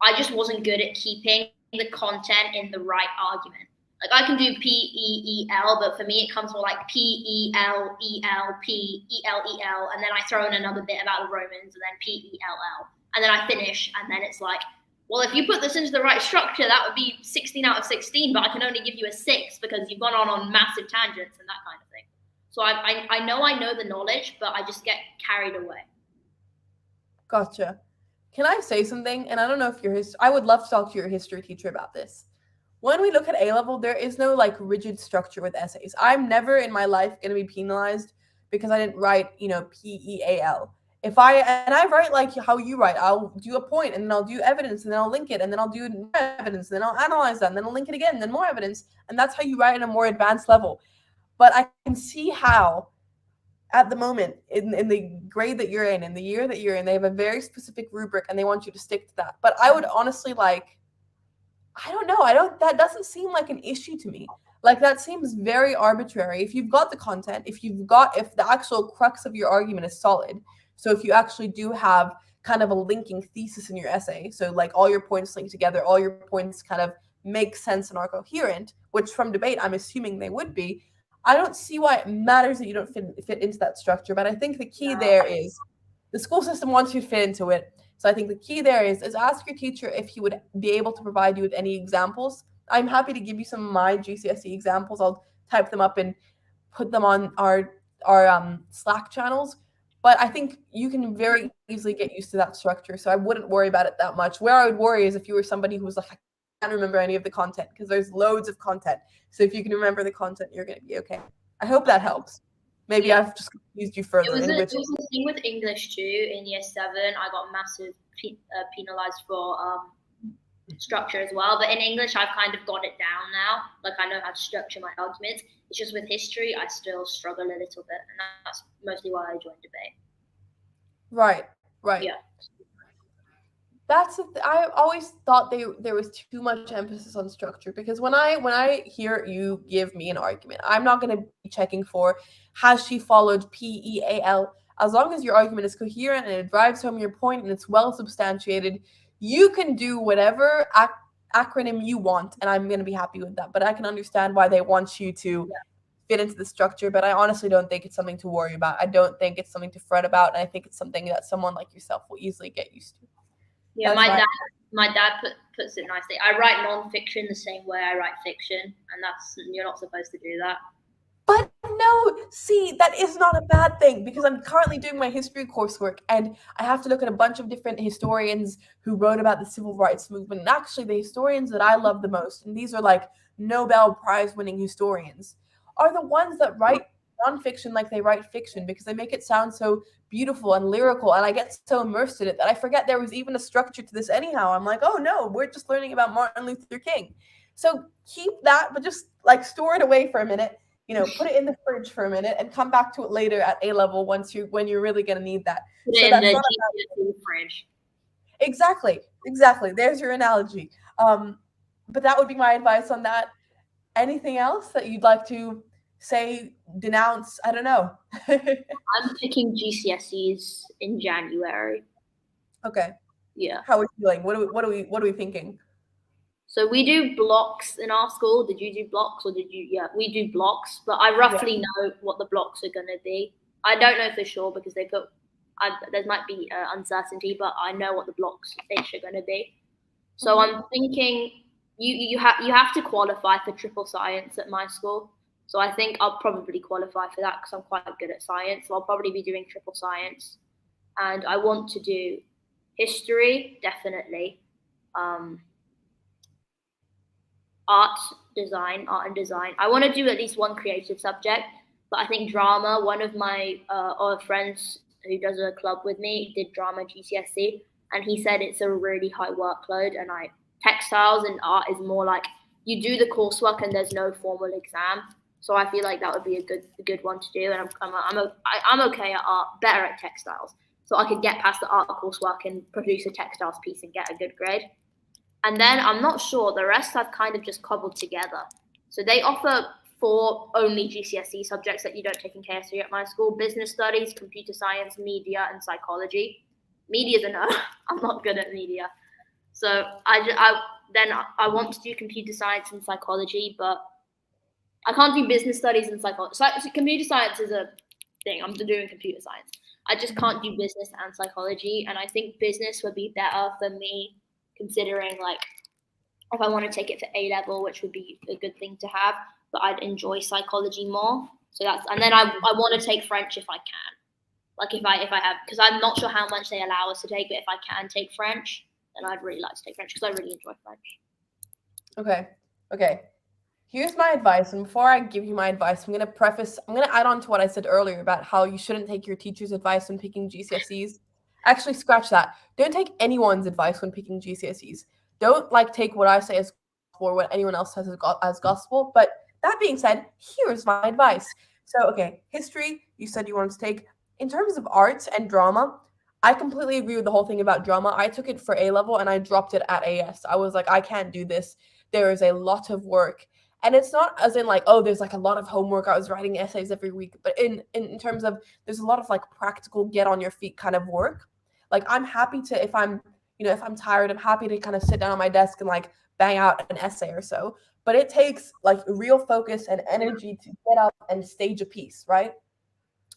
I just wasn't good at keeping the content in the right argument. Like I can do P-E-E-L, but for me it comes more like P-E-L-E-L-P-E-L-E-L, and then I throw in another bit about the Romans, and then P-E-L-L, and then I finish, and then it's like, well, if you put this into the right structure, that would be 16 out of 16, but I can only give you a 6 because you've gone on massive tangents and that kind of thing. So I know the knowledge, but I just get carried away. Gotcha. Can I say something? And I don't know if I would love to talk to your history teacher about this. When we look at A-level, there is no like rigid structure with essays. I'm never in my life going to be penalized because I didn't write, P-E-A-L. If I write like how you write, I'll do a point, and then I'll do evidence, and then I'll link it, and then I'll do more evidence, and then I'll analyze that, and then I'll link it again, and then more evidence. And that's how you write at a more advanced level. But I can see how at the moment in the grade that you're in the year that you're in, they have a very specific rubric and they want you to stick to that. But I would honestly I don't know. That doesn't seem like an issue to me. Like that seems very arbitrary. If you've got the content, if the actual crux of your argument is solid, so if you actually do have kind of a linking thesis in your essay, so like all your points link together, all your points kind of make sense and are coherent, which from debate I'm assuming they would be, I don't see why it matters that you don't fit into that structure. But I think the key there is the school system wants you to fit into it. So I think the key there is ask your teacher if he would be able to provide you with any examples. I'm happy to give you some of my GCSE examples. I'll type them up and put them on our Slack channels. But I think you can very easily get used to that structure. So I wouldn't worry about it that much. Where I would worry is if you were somebody who was like, I can't remember any of the content, because there's loads of content. So if you can remember the content, you're going to be okay. I hope that helps. Maybe I've just confused you further. It was a thing with English too. In year 7, I got massive penalized for structure as well. But in English, I've kind of got it down now. Like I know how to structure my arguments. It's just with history, I still struggle a little bit, and that's mostly why I joined debate. Right. Yeah. I always thought there was too much emphasis on structure, because when I hear you give me an argument, I'm not going to be checking for has she followed PEAL. As long as your argument is coherent and it drives home your point and it's well substantiated, you can do whatever acronym you want, and I'm going to be happy with that. But I can understand why they want you to fit into the structure, but I honestly don't think it's something to worry about. I don't think it's something to fret about, and I think it's something that someone like yourself will easily get used to. Yeah, my dad puts it nicely. I write nonfiction the same way I write fiction, and you're not supposed to do that. But no, see, that is not a bad thing, because I'm currently doing my history coursework and I have to look at a bunch of different historians who wrote about the civil rights movement. And actually, the historians that I love the most, and these are like Nobel Prize winning historians, are the ones that write nonfiction like they write fiction, because they make it sound so beautiful and lyrical, and I get so immersed in it that I forget there was even a structure to this anyhow. I'm like, oh no, we're just learning about Martin Luther King. So keep that, but just like store it away for a minute, put it in the fridge for a minute and come back to it later at A-level when you're really going to need that. Put it in the fridge. Exactly. There's your analogy. But that would be my advice on that. Anything else that you'd like to say, denounce? I don't know. I'm picking GCSEs in January. Okay. Yeah. How are we feeling? What are we thinking? So we do blocks in our school. Did you do blocks, or did you? Yeah, we do blocks, but I roughly know what the blocks are going to be. I don't know for sure because they put. There might be uncertainty, but I know what the blocks each are going to be. So I'm thinking you have to qualify for triple science at my school. So I think I'll probably qualify for that because I'm quite good at science. So I'll probably be doing triple science, and I want to do history definitely. art and design. I want to do at least one creative subject, but I think drama. One of my other friends who does a club with me did drama GCSE, and he said it's a really high workload. And textiles and art is more like you do the coursework and there's no formal exam. So I feel like that would be a good one to do. And I'm okay at art, better at textiles. So I could get past the art coursework and produce a textiles piece and get a good grade. And then I'm not sure, the rest I've kind of just cobbled together. So they offer 4 only GCSE subjects that you don't take in KSE at my school: business studies, computer science, media, and psychology. Media's a no. I'm not good at media. So I want to do computer science and psychology, but I can't do business studies and psychology. So computer science is a thing. I'm doing computer science. I just can't do business and psychology. And I think business would be better for me, considering like if I want to take it for A level, which would be a good thing to have, but I'd enjoy psychology more. So and then I want to take French if I can. Like if I have, because I'm not sure how much they allow us to take, but if I can take French, then I'd really like to take French because I really enjoy French. Okay. Here's my advice, and before I give you my advice, I'm going to add on to what I said earlier about how you shouldn't take your teacher's advice when picking GCSEs. Actually, scratch that. Don't take anyone's advice when picking GCSEs. Don't take what I say as gospel or what anyone else says as gospel. But that being said, here's my advice. So, okay, history, you said you wanted to take. In terms of arts and drama, I completely agree with the whole thing about drama. I took it for A level and I dropped it at AS. I was like, I can't do this. There is a lot of work. And it's not as in there's a lot of homework. I was writing essays every week, but in terms of there's a lot of practical get on your feet kind of work. I'm happy to, if I'm tired, I'm happy to kind of sit down on my desk and bang out an essay or so. But it takes real focus and energy to get up and stage a piece, right?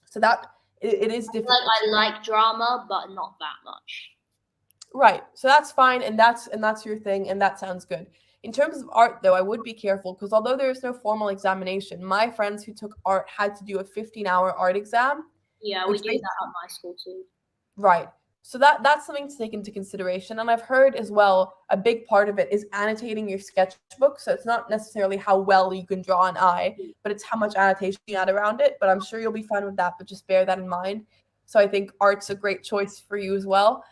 So that it is difficult. I like drama, but not that much. Right. So that's fine, and that's your thing, and that sounds good. In terms of art, though, I would be careful because although there is no formal examination, my friends who took art had to do a 15-hour art exam. Yeah, we do that at my school too. Right. So that's something to take into consideration. And I've heard as well, a big part of it is annotating your sketchbook. So it's not necessarily how well you can draw an eye, but it's how much annotation you add around it. But I'm sure you'll be fine with that, but just bear that in mind. So I think art's a great choice for you as well.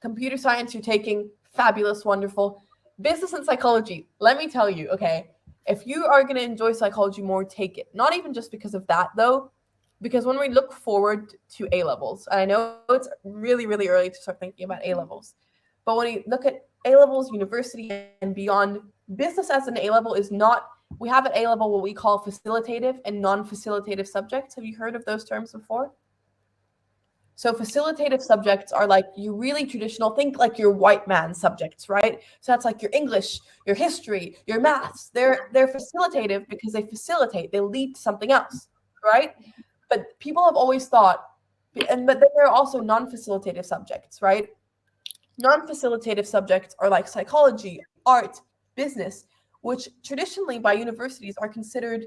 Computer science you're taking, fabulous, wonderful. Business and psychology, let me tell you, okay, if you are going to enjoy psychology more, take it. Not even just because of that, though, because when we look forward to A-levels, and I know it's really, really early to start thinking about A-levels, but when you look at A-levels, university, and beyond, business as an A-level is not, we have at A-level what we call facilitative and non-facilitative subjects. Have you heard of those terms before? So facilitative subjects are your really traditional, think your white man subjects, right? So that's your English, your history, your maths. They're facilitative because they facilitate, they lead to something else, right? But people have always thought, but then there are also non-facilitative subjects, right? Non-facilitative subjects are psychology, art, business, which traditionally by universities are considered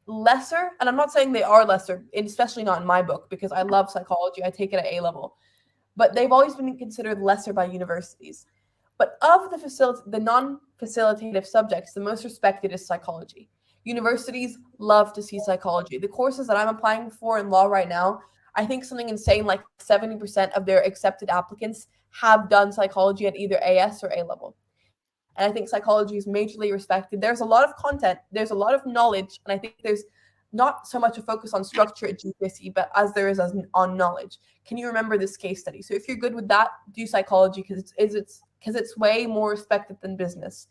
lesser, and I'm not saying they are lesser, especially not in my book because I love psychology. I take it at A level, but they've always been considered lesser by universities. But of the non-facilitative subjects, the most respected is psychology. Universities love to see psychology. The courses that I'm applying for in law right now, I think something insane 70% of their accepted applicants have done psychology at either AS or A level. And I think psychology is majorly respected. There's a lot of content, there's a lot of knowledge, and I think there's not so much a focus on structure at GCSE, but as there is on knowledge. Can you remember this case study? So if you're good with that, do psychology because it's way more respected than business.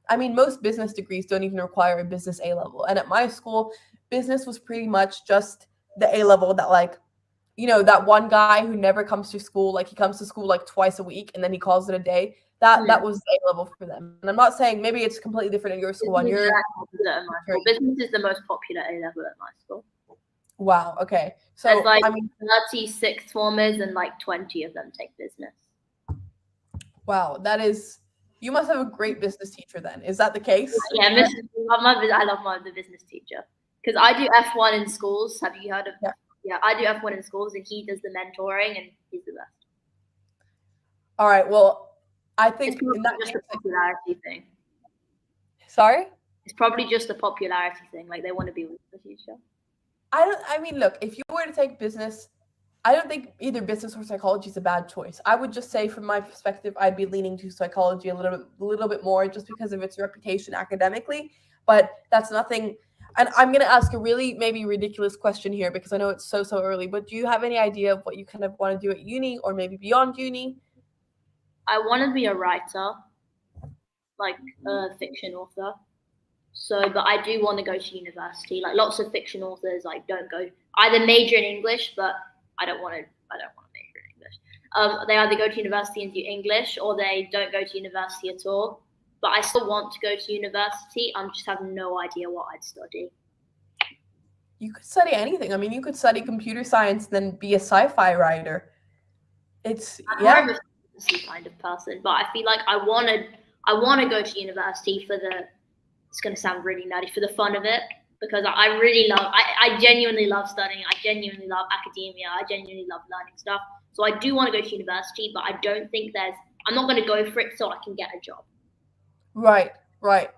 I mean, most business degrees don't even require a business A level. And at my school, business was pretty much just the A level that that one guy who never comes to school, he comes to school twice a week and then he calls it a day. That was A level for them. And I'm not saying maybe it's completely different at your school. Business is the most popular A level at my school. Wow. Okay. So there's 36 formers and 20 of them take business. Wow, you must have a great business teacher then. Is that the case? Yeah, I love the business teacher because I do F1 in schools. Have you heard of? Yeah, I do F1 in schools, and he does the mentoring, and he's the best. All right. Well, I It's think probably in that just case, a popularity thing. sorry? It's probably just a popularity thing. Like they want to be with the future. I mean, look, if you were to take business, I don't think either business or psychology is a bad choice. I would just say, from my perspective, I'd be leaning to psychology a little bit more, just because of its reputation academically. But that's nothing. And I'm gonna ask a really maybe ridiculous question here, because I know it's so early. But do you have any idea of what you kind of want to do at uni, or maybe beyond uni? I want to be a writer, like a fiction author. So, but I do want to go to university. Like lots of fiction authors, like don't go either major in English, but I don't want to. I don't want to major in English. They either go to university and do English, or they don't go to university at all. But I still want to go to university. I just have no idea what I'd study. You could study anything. I mean, you could study computer science and then be a sci-fi writer. It's I'm more yeah. of a fantasy kind of person, but I feel like I want to go to university for the. It's going to sound really nerdy, for the fun of it, because I really love. I genuinely love studying. I genuinely love academia. I genuinely love learning stuff. So I do want to go to university, but I don't think there's. I'm not going to go for it so I can get a job. Right.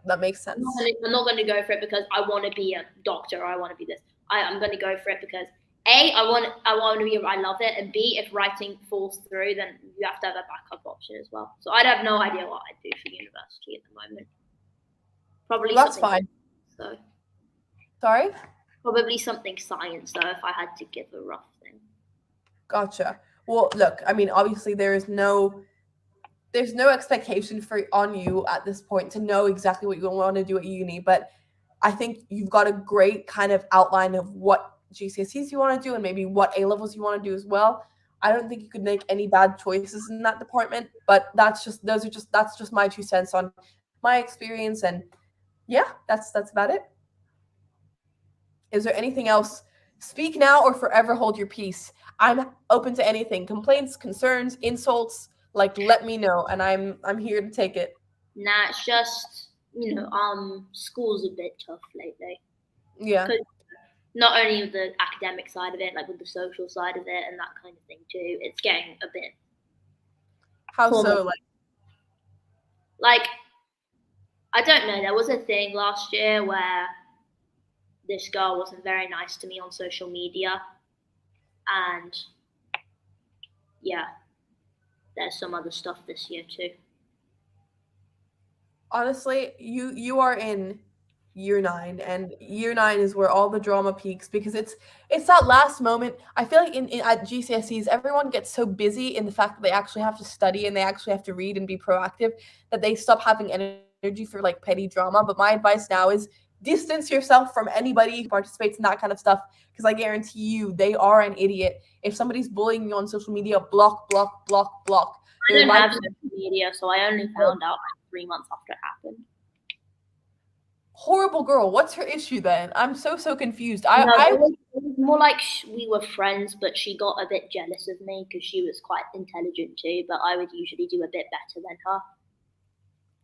That makes sense. I'm not going to go for it because I want to be a doctor or I want to be this. I'm going to go for it because A, I want to be. I love it, and B, if writing falls through, then you have to have a backup option as well. So I have no idea what I'd do for university at the moment. Probably That's fine. So Sorry? probably something science though, if I had to give a rough thing. Gotcha. Well, look, I mean, obviously there's no expectation on you at this point to know exactly what you want to do at uni, but I think you've got a great kind of outline of what GCSEs you want to do and maybe what A levels you want to do as well. I don't think you could make any bad choices in that department, but that's just my 2 cents on my experience, and yeah, that's about it. Is there anything else? Speak now or forever hold your peace. I'm open to anything. Complaints, concerns, insults, like let me know, and I'm here to take it. Nah, it's just school's a bit tough lately. Yeah. Not only with the academic side of it, like with the social side of it and that kind of thing too. It's getting a bit. How formal. so? Like, I don't know. There was a thing last year where this girl wasn't very nice to me on social media, and yeah, there's some other stuff this year too. Honestly, you are in year 9, and year 9 is where all the drama peaks, because it's that last moment. I feel like at GCSEs everyone gets so busy in the fact that they actually have to study and they actually have to read and be proactive, that they stop having energy for like petty drama. But my advice now is distance yourself from anybody who participates in that kind of stuff, because I guarantee you they are an idiot. If somebody's bullying you on social media, block. I don't have social media, so I only found out like 3 months after it happened. Horrible girl. What's her issue then? I'm so confused. It was more like we were friends, but she got a bit jealous of me because she was quite intelligent too, but I would usually do a bit better than her.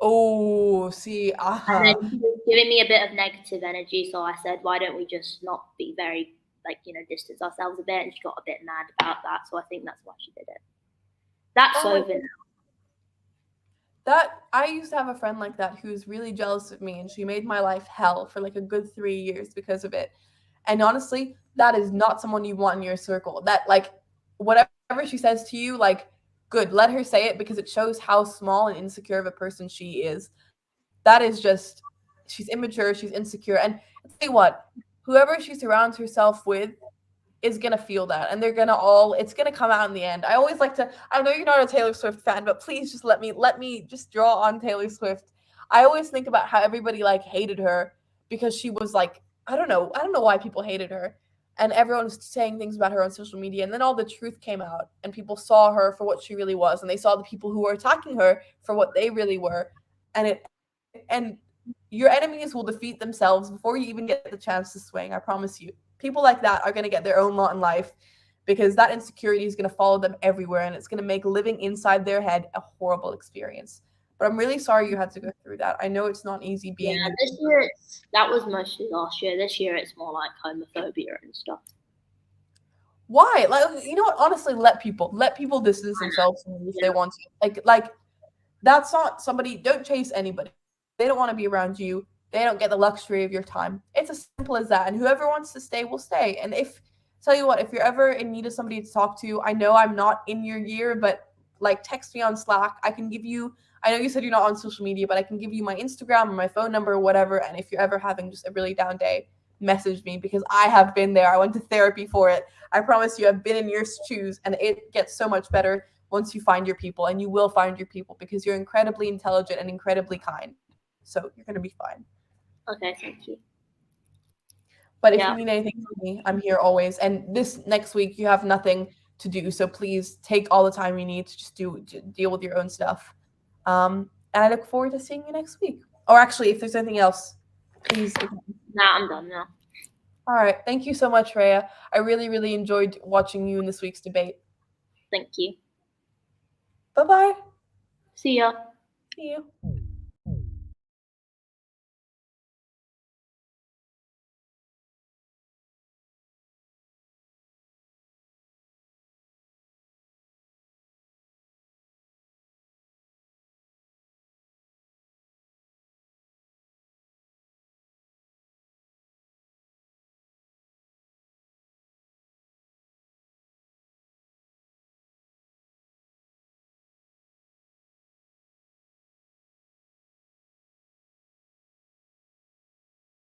Oh, see, And then she was giving me a bit of negative energy, so I said, why don't we just not be very, distance ourselves a bit, and she got a bit mad about that, so I think that's why she did it. That's over now. That I used to have a friend like that who was really jealous of me, and she made my life hell for like a good 3 years because of it. And honestly, that is not someone you want in your circle. That whatever she says to you, good, let her say it, because it shows how small and insecure of a person she is. That is just, she's immature, she's insecure. And I'll tell you what, whoever she surrounds herself with is gonna feel that, and it's gonna come out in the end. I always like to, I know you're not a Taylor Swift fan, but please just let me just draw on Taylor Swift. I always think about how everybody hated her because she was I don't know why people hated her, and everyone was saying things about her on social media, and then all the truth came out and people saw her for what she really was, and they saw the people who were attacking her for what they really were, and your enemies will defeat themselves before you even get the chance to swing. I promise you. People like that are going to get their own lot in life, because that insecurity is going to follow them everywhere, and it's going to make living inside their head a horrible experience. But I'm really sorry you had to go through that. I know it's not easy being. Yeah, this year that was mostly last year. This year it's more like homophobia and stuff. Why? You know what? Honestly, let people distance themselves from you if they want to. that's not somebody. Don't chase anybody. They don't want to be around you. They don't get the luxury of your time. It's as simple as that. And whoever wants to stay will stay. And if tell you what, if you're ever in need of somebody to talk to, I know I'm not in your year, but like text me on Slack. I can give you. I know you said you're not on social media, but I can give you my Instagram or my phone number or whatever. And if you're ever having just a really down day, message me because I have been there. I went to therapy for it. I promise you, I've been in your shoes, and it gets so much better once you find your people, and you will find your people because you're incredibly intelligent and incredibly kind. So you're gonna be fine. Okay, thank you. But if Yeah. you need anything from me, I'm here always. And this next week, you have nothing to do, so please take all the time you need to just deal with your own stuff. And I look forward to seeing you next week. Or actually, if there's anything else, please. Nah, I'm done now. All right. Thank you so much, Rayya. I really, really enjoyed watching you in this week's debate. Thank you. Bye-bye. See ya. See you.